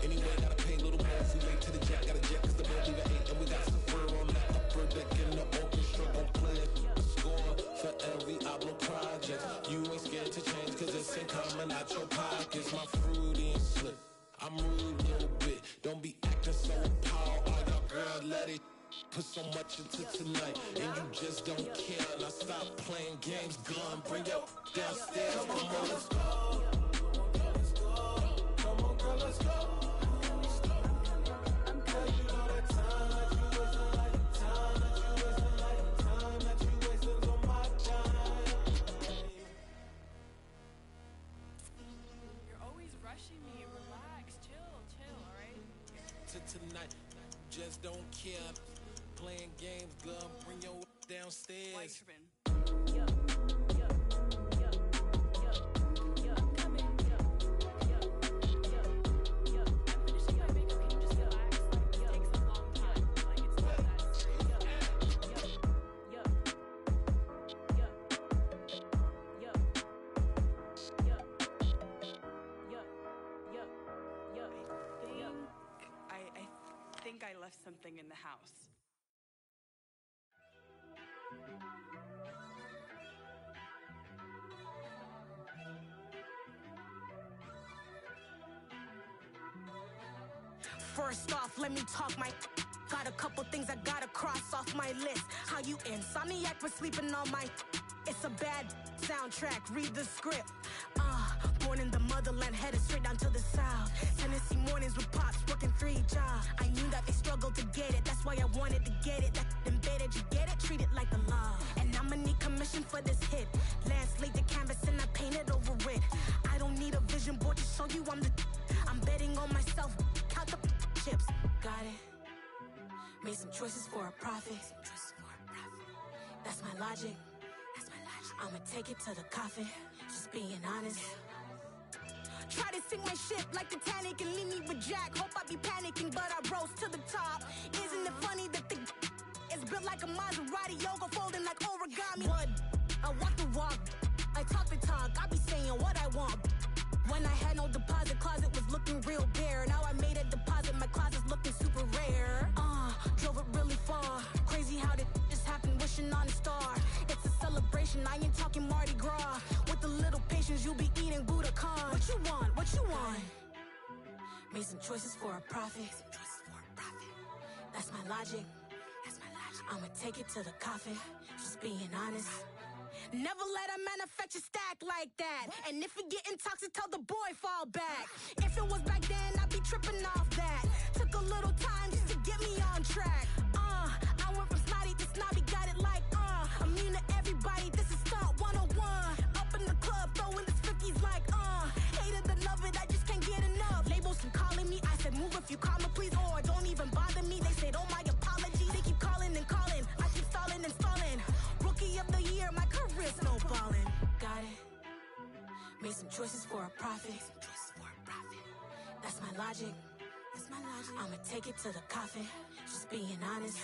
S8: Anyway, gotta pay a little more. If we late to the jet, gotta jet cause the boat leave at 8. And we got Safari on the upper deck in the orchestra. Gon' play a score for every album project. You ain't scared to change cause it's ain't coming out your pockets. My fruity and slick. I'm rude a little bit. Don't be acting so appalled. All y'all girl, let it Put so much into tonight, and you just don't care. Now stop playing games, gun, bring your downstairs. Come on, girl, let's go. Come on, girl, let's go. Girl, you know that time that you wasting, like time that you wasting, like time that you wasting on my time.
S10: You're always rushing me. Relax, chill, all right?
S8: To tonight, just don't care. Playing games, gun, bring your downstairs.
S10: Weichman. I think I left something in the house.
S11: First off, let me talk my. Got a couple things I gotta cross off my list. How you insomniac for sleeping on my. It's a bad soundtrack, read the script. Born in the motherland, headed straight down to the south. Tennessee mornings with pops, working 3 jobs. I knew that they struggled to get it, that's why I wanted to get it. That embedded, you get it, treat it like the law. And I'ma need commission for this hit. Lance laid the canvas and I painted over it. I don't need a vision board to show you I'm betting on myself, count the chips. Got it. Made some choices for a profit. That's my logic. I'ma take it to the coffin, just being honest. Try to sink my ship like Titanic and leave me with Jack. Hope I be panicking, but I rose to the top. Isn't it funny that the is built like a Maserati, yoga folding like origami? What? I walk the walk, I talk the talk, I be saying what I want. When I had no deposit, closet was looking real bare. Now I made a deposit, my closet's looking super rare. Drove it really far. Crazy how did just happen, wishing on a star. It's a celebration, I ain't talking Mardi Gras. With a little patience, you'll be eating Budokan. What you want? What you want? Made some choices for a profit. That's my logic. I'ma take it to the coffin, just being honest. Never let a manufacture stack like that. And if it getting toxic, tell the boy fall back. If it was back then, I'd be tripping off that. Took a little time just to get me on track. I went from snotty to snobby, got it like immune to everybody, this is stunt 101. Up in the club, throwing this 50s like hated to love it, I just can't get enough. Labels and calling me, I said move if you call me please, or don't even bother me. They said oh my apologies, they keep calling and calling. I keep stalling and stalling. Rookie of the year, my career snowballing. Got it. Made some choices for a profit. That's my logic. I'ma take it to the coffin, just being honest.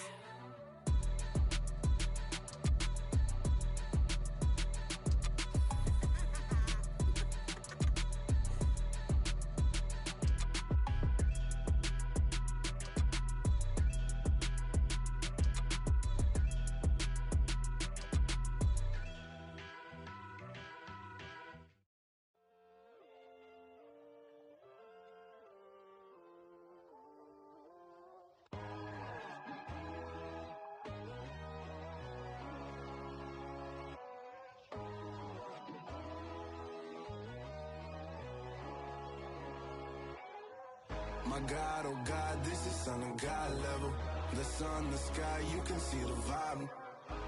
S7: My God, oh God, this is Son of God level. The sun, the sky, you can see the vibe.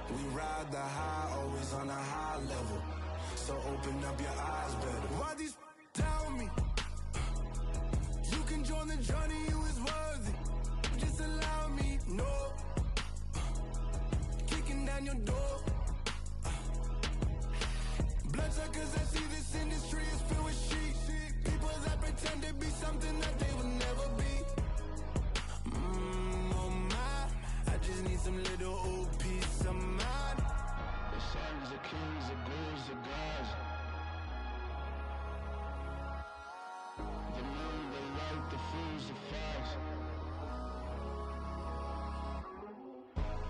S7: We ride the high, always on a high level. So open up your eyes better. Why these tell me? You can join the journey, you is worthy. Just allow me, no. Kicking down your door. Bloodsuckers, I see this industry is filled with sheep. People that pretend to be something that they will never be. Oh my, I just need some little old peace of mind. The sons of kings, the ghouls, the gods. The moon, the light, the fools, the facts.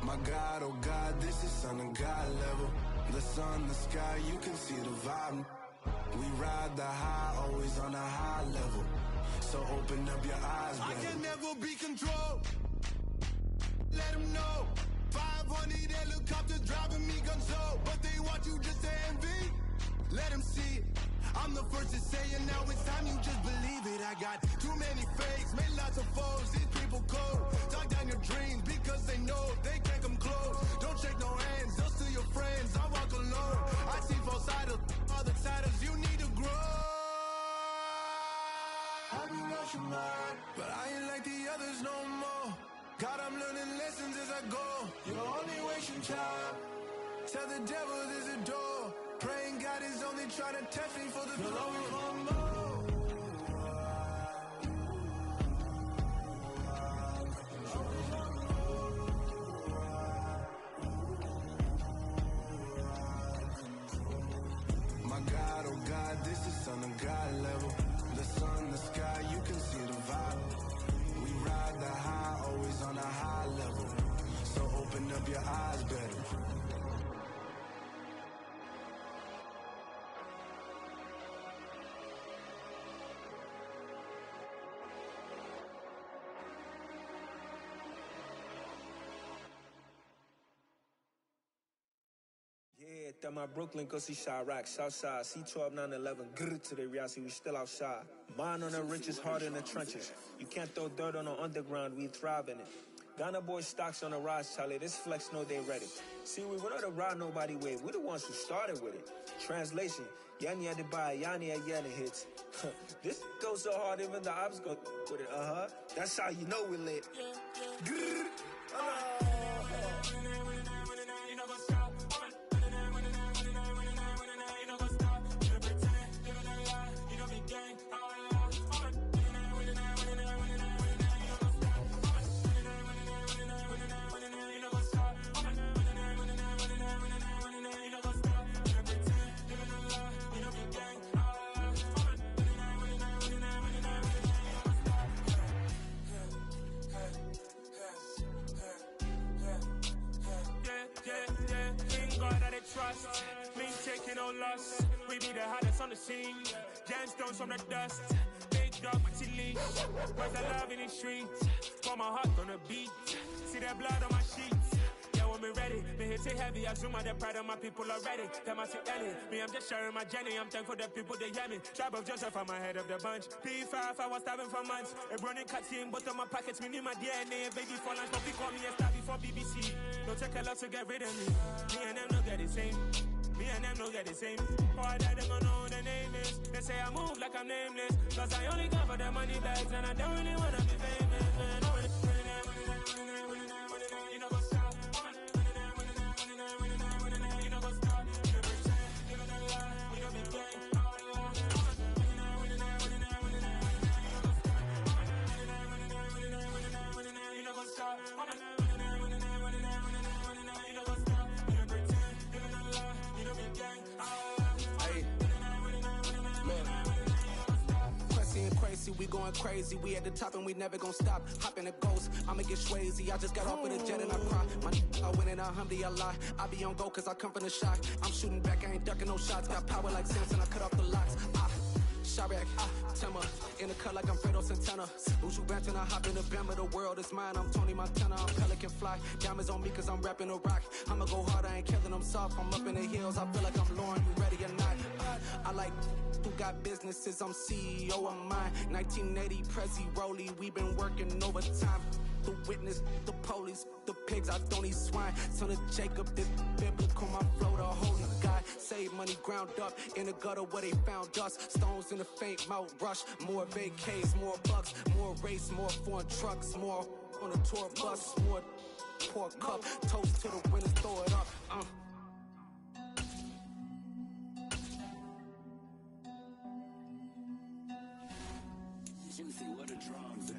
S7: My God, oh God, this is Son of God level. The sun, the sky, you can see the vibe. We ride the high, always on a high level. So open up your eyes, baby. I can never be controlled.
S6: let them know. 500 helicopters driving me gunzo, but they want you just to envy. Let them see it. I'm the first to say it, now it's time you just believe it. I got too many fakes, made lots of foes, these people cold. Talk down your dreams because they know they can't come close. Don't shake no hands, they'll steal your friends, I walk alone. I see both sides, other titles, you need to grow. I be rushing mine, but I ain't like the others no more. God, I'm learning lessons as I go. You're only wasting time. Tell the devil there's a door. Praying God is only trying to test me for the throne. My God, oh God, this is on a God level. The sun, the sky, you can see the vibe. We ride the high, always on a high level. So open up your eyes better.
S12: Yeah, that my Brooklyn, go see Chirac, Southside, C12, 911, grrr to the reality, we still outside. Mine on the riches, hard in the trenches. You can't throw dirt on the underground, we thrive in it. Ghana boys stocks on the rise, Charlie, this flex know they ready. See, we were not the ride nobody wave, we the ones who started with it. Translation, Yanni had to buy, Yanni had Yanni hits. This goes so hard, even the ops go with it, That's how you know we lit. Grrr.
S13: Trust, me taking no loss. We be the hottest on the scene. Gemstones from the dust. Big dog with your leash. Where's the love in the streets? Got my heart on the beat. See that blood on my sheets. Yeah, when me ready, me hit it heavy. I zoom out the pride of my people already. Them I see Ellie. Me, I'm just sharing my journey. I'm thankful the people they hear me. Tribe of Joseph, I'm ahead of the bunch. P5, I was starving for months. A running cut in bottom of my pockets. Me need my DNA. Baby for lunch, but we call me a star before BBC. Don't take a lot to get rid of me. Me and them don't get the same. Me and them don't get the same. Boy, that them don't know who the name is. They say I move like I'm nameless. Cause I only come for the money bags. And I don't really wanna be famous, man. You know what's up? You know what's up? You pretend, you know the lie. We don't be gang. You know what's up?
S14: We going crazy, we at the top and we never gonna stop. Hop in a ghost, I'ma get swayzy. I just got off with a jet and I cry. I win in a Humvee, I lie. I be on go cause I come from the shock. I'm shooting back, I ain't ducking no shots. Got power like Samson, I cut off the locks. Chirac, Tema, in the cut like I'm Fredo Santana. Uju Banton, I hop in the Bama, the world is mine. I'm Tony Montana, I'm Pelican Fly. Diamonds on me cause I'm rapping a rock. I'ma go hard, I ain't killing them soft. I'm up in the hills, I feel like I'm Lauren, you ready or not? I like who got businesses, I'm CEO of mine. 1980 Prezi Rolly, we been working overtime. The witness, the police, the pigs, I don't eat swine. Son of Jacob, this biblical, my flow, the holy God. Save money ground up in the gutter where they found us. Stones in the faint mouth rush. More vacays, more bucks, more race, more foreign trucks, more on a tour bus, more pour cup. Toast to the winners, throw it up.
S15: Juicy, what a drums at.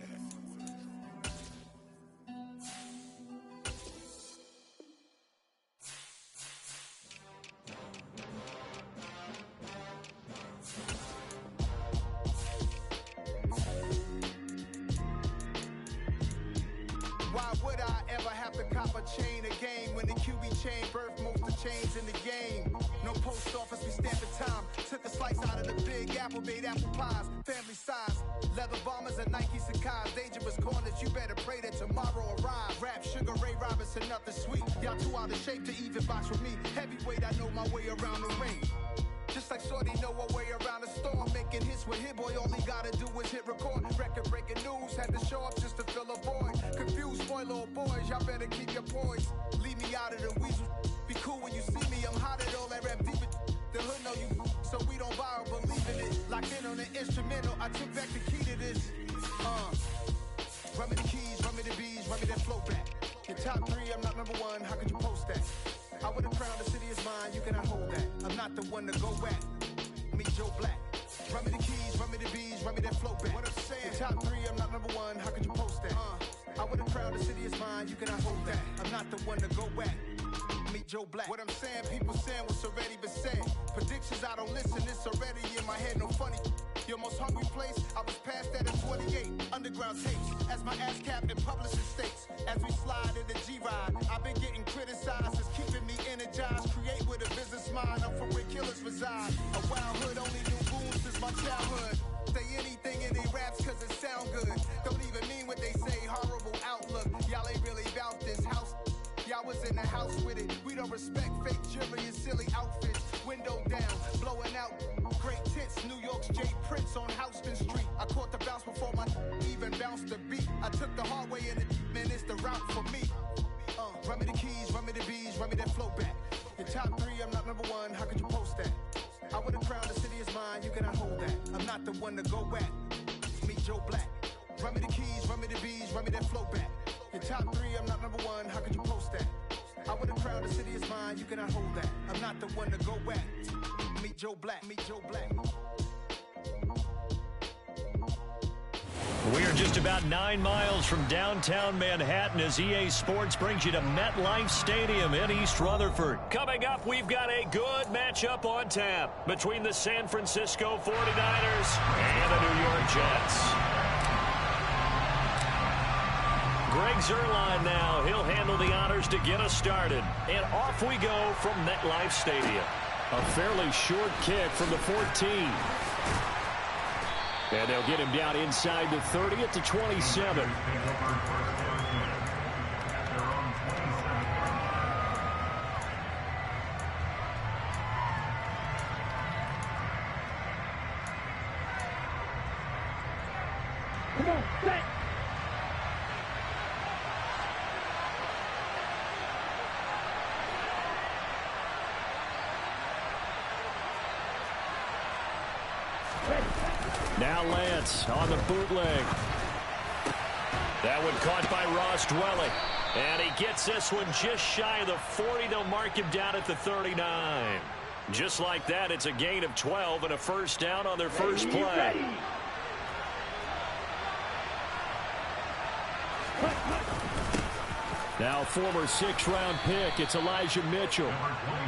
S6: Why would I ever have to cop a chain again when the QB chain birthed most of the chains in the game? No post office, we stamping time. Took a slice out of the big apple, made apple pies, family size. Leather bombers and Nike Sacai's, dangerous corners, you better pray that tomorrow arrives. Rap Sugar Ray
S15: sauce and nothing sweet. Y'all too out of shape to even box with me. Heavyweight, I know my way around the ring. Just like Shorty know her way around the store. Making hits with Hit Boy, all he gotta do is hit record. Record breaking news, had to show up just to fill a void. Confused, spoiled little boys, y'all better keep your poise. Leave me out of the weasel. Be cool when you see me, I'm hot at all that rap deep. The hood know you, so we don't borrow, believe in it. Locked in on the instrumental, I took back the key to this. Run me the keys, run me the bees, run me that flow back. Your top 3, I'm not number 1, how could you post that? I would have crowned the city is mine, you cannot hold that. I'm not the one to go at. Meet Joe Black. Run me the keys, run me the bees, run me that flow back. What I'm saying, your top 3, I'm not number 1, how could you post that? I would have crowned the city is mine, you cannot hold that. I'm not the one to go at. Meet Joe Black. What I'm saying, people saying what's already been said. Predictions, I don't listen, it's already in my head, no funny. Your most hungry place, I was past that at 28. Underground tapes, as my ass cap in publishing states. As we slide in the G-Ride, I've been getting criticized, it's keeping me energized. Create with a business mind, I'm from where killers reside. A wild hood, only knew goons since my childhood. Say anything in they raps cause it sound good. Don't even mean what they say, horrible outlook. Y'all ain't really about this house. Y'all was in the house with it. We don't respect fake jewelry and silly outfits. Window down, blowing out. Great tits, New York's J. Prince on Houston Street. I caught the bounce before my even bounced the beat. I took the hard way in it, man, it's the route for me. Run me the keys, run me the bees, run me that flow back. Your top 3, I'm not number 1, how could you post that? I would have crowned the city is mine, you cannot hold that. I'm not the one to go at. Meet Joe Black. Run me the keys, run me the bees, run me that flow back. Your top 3, I'm not number 1, how could you post that? I would have crowned the city is mine, you cannot hold that. I'm not the one to go at. Meet Joe Black, meet Joe Black.
S2: We are just about 9 miles from downtown Manhattan as EA Sports brings you to MetLife Stadium in East Rutherford. Coming up, we've got a good matchup on tap between the San Francisco 49ers and the New York Jets. Greg Zuerlein now. He'll handle the honors to get us started. And off we go from MetLife Stadium.
S4: A fairly short kick from the 14. And they'll get him down inside the 30 at the 27.
S16: Come on, set.
S4: Now Lance on the bootleg.
S2: That one caught by Ross Dwelling. And he gets this one just shy of the 40. They'll mark him down at the 39. Just like that, it's a gain of 12 and a first down on their first play.
S4: Now former 6th-round pick, it's Elijah Mitchell.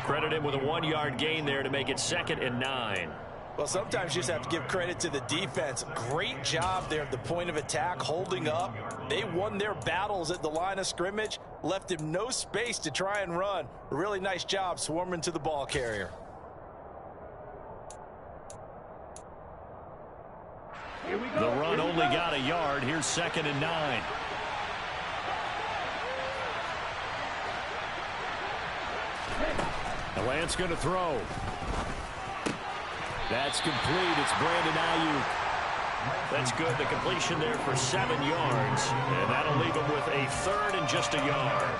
S2: Credit him with a 1-yard gain there to make it 2nd and 9.
S3: Well, sometimes you just have to give credit to the defense. Great job there at the point of attack, holding up. They won their battles at the line of scrimmage, left him no space to try and run. A really nice job swarming to the ball carrier.
S2: The run only got a yard. Here's 2nd and 9.
S4: And Lance going to throw. That's complete. It's Brandon Ayuk.
S2: That's good. The completion there for 7 yards. And that'll leave him with a 3rd and just a yard.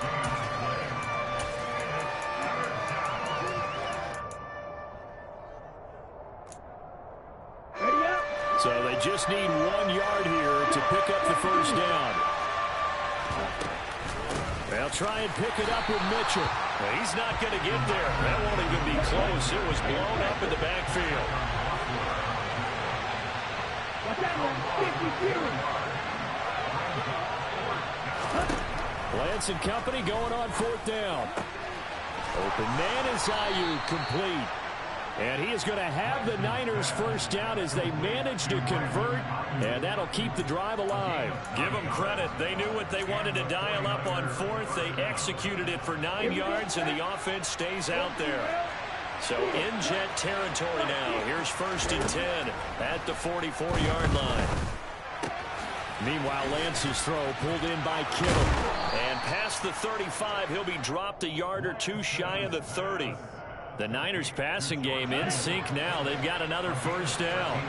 S4: So they just need 1 yard here to pick up the first down. They'll try and pick it up with Mitchell.
S2: Well, he's not going to get there. That won't even be close. It was blown up in the backfield.
S4: Lance and company going on 4th down. Open man is Ayuk, complete. And he is going to have the Niners first down as they manage to convert, and that'll keep the drive alive.
S2: Give them credit. They knew what they wanted to dial up on 4th. They executed it for 9 yards, and the offense stays out there. So in Jet territory now. Here's 1st and 10 at the 44-yard line.
S4: Meanwhile, Lance's throw pulled in by Kittle.
S2: And past the 35, he'll be dropped a yard or two shy of the 30. The Niners passing game in sync now. They've got another first down.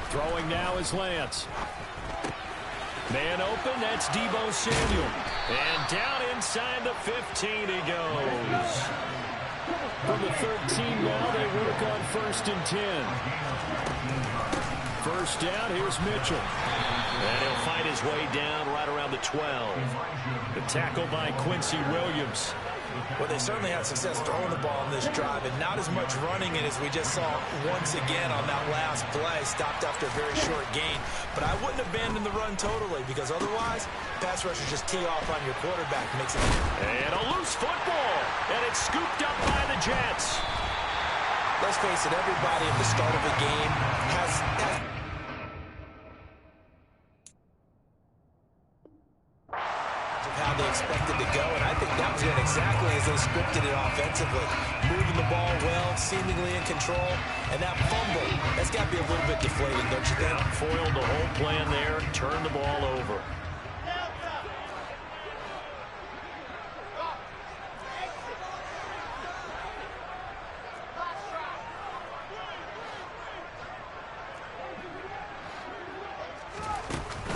S4: Throwing now is Lance.
S2: Man open, that's Deebo Samuel. And down inside the 15 he goes.
S4: From the 13 now, they work on 1st and 10. First down, here's Mitchell.
S2: And he'll find his way down right around the 12. The tackle by Quincy Williams.
S3: Well, they certainly had success throwing the ball in this drive, and not as much running it as we just saw once again on that last play. Stopped after a very short gain. But I wouldn't abandon the run totally, because otherwise, pass rushers just tee off on your quarterback. Makes it.
S2: And a loose football, and it's scooped up by the Jets.
S3: Let's face it, everybody at the start of a game has how they expected to go, and I think that was exactly as they scripted it offensively. Moving the ball well, seemingly in control, and that fumble, that's got to be a little bit deflating, don't you think?
S2: Foiled the whole plan there, turned the ball over.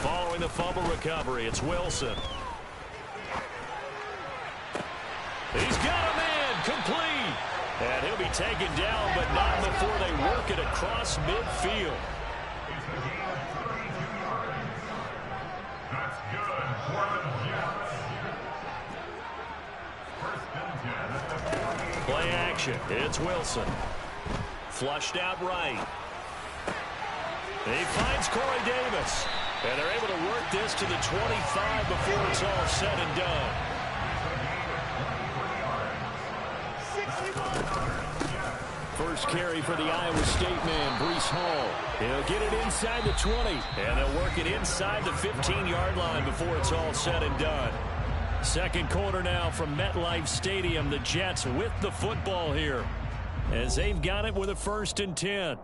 S2: Following the fumble recovery, it's Wilson. He's got a man complete. And he'll be taken down, but not before they work it across midfield. Play action. It's Wilson. Flushed out right. He finds Corey Davis. And they're able to work this to the 25 before it's all said and done.
S4: First carry for the Iowa State man, Breece Hall. He'll get it inside the 20.
S2: And they'll work it inside the 15-yard line before it's all said and done.
S4: Second quarter now from MetLife Stadium. The Jets with the football here as they've got it with a 1st and 10.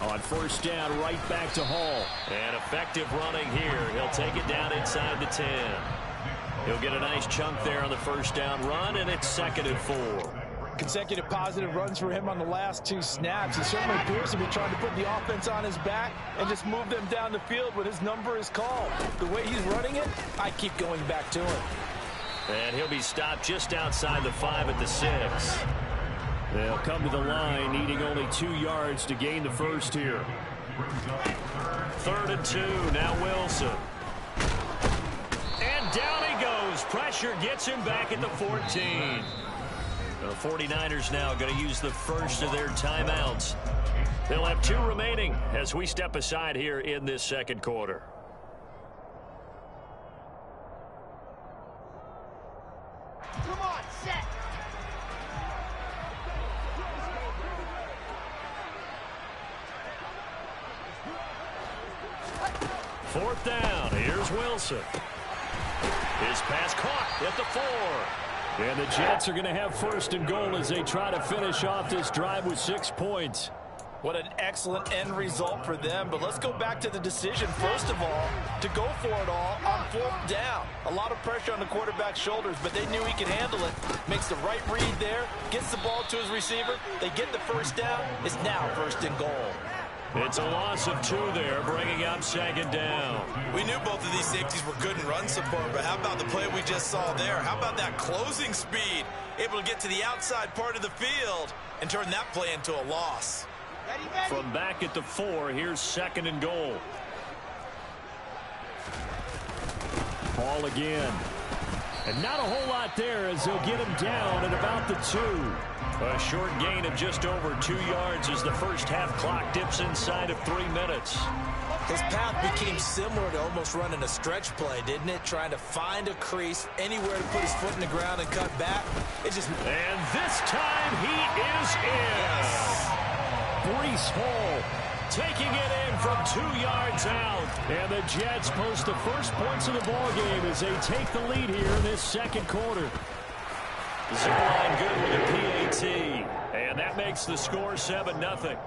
S4: On first down, right back to Hall.
S2: And effective running here. He'll take it down inside the 10. He'll get a nice chunk there on the first down run, and it's 2nd and 4.
S3: Consecutive positive runs for him on the last 2 snaps. He certainly appears to be trying to put the offense on his back and just move them down the field when his number is called. The way he's running it, I keep going back to him.
S2: And he'll be stopped just outside the 5 at the 6.
S4: They'll come to the line, needing only 2 yards to gain the first here.
S2: 3rd and 2, now Wilson. And down he goes. Pressure gets him back at the 14. The 49ers now going to use the first of their timeouts. They'll have 2 remaining as we step aside here in this second quarter.
S16: Come on, set.
S2: Fourth down. Here's Wilson. His pass caught at the 4.
S4: And the Jets are going to have 1st and goal as they try to finish off this drive with 6 points.
S3: What an excellent end result for them. But let's go back to the decision, first of all, to go for it all on 4th down. A lot of pressure on the quarterback's shoulders, but they knew he could handle it. Makes the right read there, gets the ball to his receiver. They get the first down. It's now 1st and goal.
S2: It's a loss of 2 there, bringing up 2nd down.
S17: We knew both of these safeties were good in run support, but how about the play we just saw there? How about that closing speed? Able to get to the outside part of the field and turn that play into a loss.
S2: From back at the 4, here's 2nd and goal.
S4: Ball again. And not a whole lot there as they'll get him down at about the 2.
S2: A short gain of just over 2 yards as the first half clock dips inside of 3 minutes.
S3: His path became similar to almost running a stretch play, didn't it? Trying to find a crease, anywhere to put his foot in the ground and cut back. It just...
S2: And this time he is in.
S4: Breece Hall
S2: taking it in from 2 yards out.
S4: And the Jets post the first points of the ballgame as they take the lead here in this second quarter.
S2: Zerline good with a PAT. And that makes the score 7-0.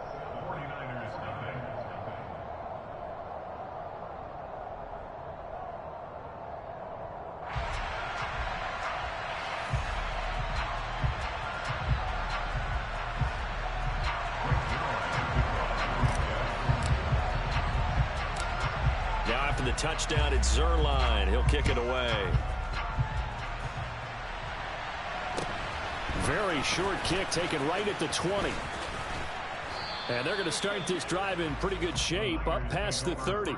S2: The touchdown at Zerline. He'll kick it away.
S4: Very short kick taken right at the 20. And they're going to start this drive in pretty good shape up past the 30.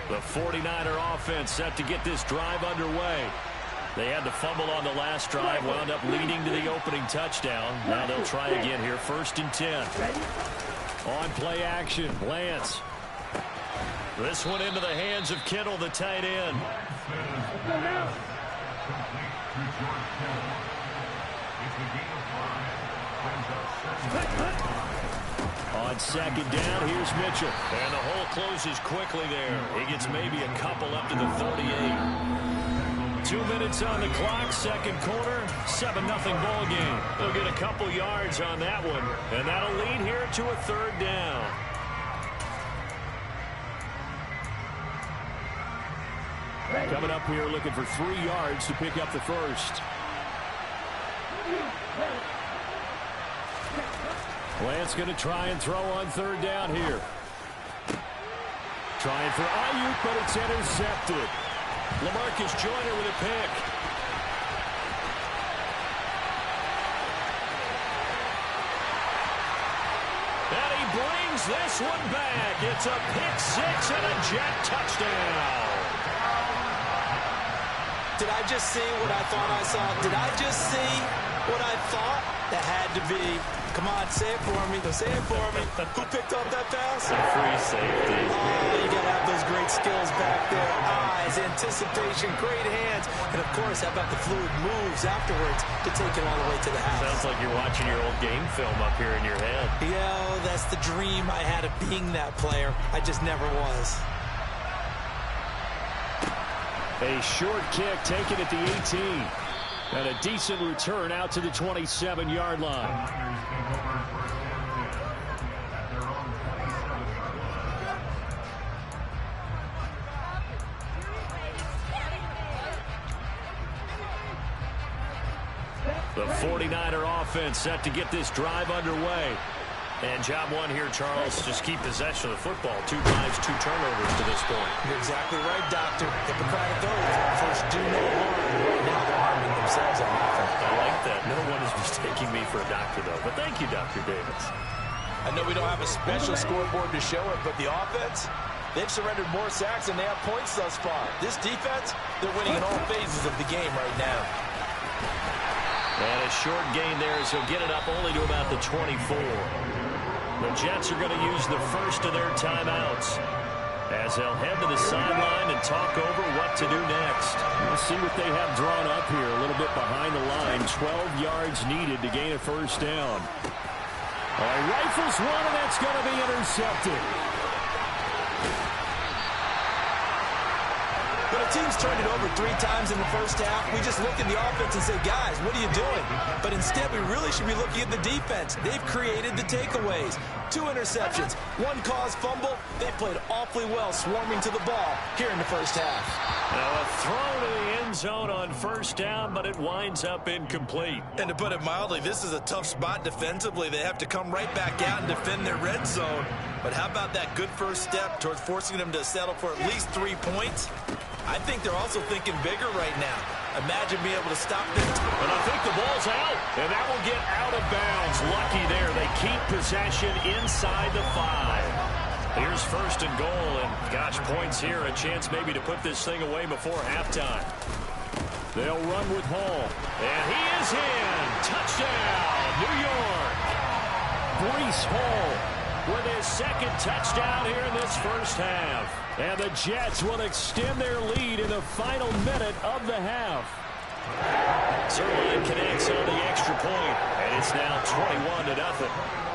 S2: The 49er offense set to get this drive underway. They had the fumble on the last drive, wound up leading to the opening touchdown. Now they'll try again here, 1st and 10.
S4: On play action, Lance.
S2: This one into the hands of Kittle, the tight end.
S4: On 2nd down, here's Mitchell.
S2: And the hole closes quickly there. He gets maybe a couple up to the 38. 2 minutes on the clock, 2nd quarter, 7-0 ball game. They'll get a couple yards on that one, and that'll lead here to a 3rd down.
S4: Coming up here looking for 3 yards to pick up the first. Lance going to try and throw on 3rd down here. Trying for Ayuk, but it's intercepted.
S2: LaMarcus Joyner with a pick. And he brings this one back. It's a pick 6 and a Jet touchdown.
S3: Did I just see what I thought I saw? Did I just see what I thought? That had to be. Come on, say it for me. Say it for me. Who picked up that pass?
S2: A free safety.
S3: Oh, you got to have those great skills back there. Eyes, anticipation, great hands. And, of course, how about the fluid moves afterwards to take it all the way to the house?
S2: Sounds like you're watching your old game film up here in your head.
S3: Yeah, that's the dream I had of being that player. I just never was.
S4: A short kick taken at the 18. And a decent return out to the 27-yard line.
S2: The 49er offense set to get this drive underway. And job one here, Charles, just keep possession of the football. 2 drives, 2 turnovers to this point.
S3: You're exactly right, Doctor. Hippocratic oath. First, do no harm. Right now, they're harming themselves on offense.
S2: I like that. No one is mistaking me for a doctor, though. But thank you, Dr. Davis.
S17: I know we don't have a special scoreboard to show it, but the offense, they've surrendered more sacks than they have points thus far. This defense, they're winning in all phases of the game right now.
S2: And a short gain there as he'll get it up only to about the 24. The Jets are going to use the first of their timeouts as they'll head to the sideline and talk over what to do next.
S4: We'll see what they have drawn up here a little bit behind the line. 12 yards needed to gain a first down. All right, rifles one, and that's going to be intercepted.
S3: When a team's turned it over 3 times in the first half, we just look at the offense and say, guys, what are you doing? But instead, we really should be looking at the defense. They've created the takeaways. 2 interceptions, 1 caused fumble. They've played awfully well swarming to the ball here in the first half.
S2: Now a throw to the end zone on first down, but it winds up incomplete.
S17: And to put it mildly, this is a tough spot defensively. They have to come right back out and defend their red zone. But how about that good first step towards forcing them to settle for at least 3 points? I think they're also thinking bigger right now. Imagine being able to stop them.
S2: And I think the ball's out. And that will get out of bounds. Lucky there. They keep possession inside the 5. Here's first and goal. And, gosh, points here. A chance maybe to put this thing away before halftime.
S4: They'll run with Hall.
S2: And he is in. Touchdown, New York.
S4: Breece Hall
S2: with his second touchdown here in this first half.
S4: And the Jets will extend their lead in the final minute of the half.
S2: Zuerlein connects on the extra point, and it's now 21-0.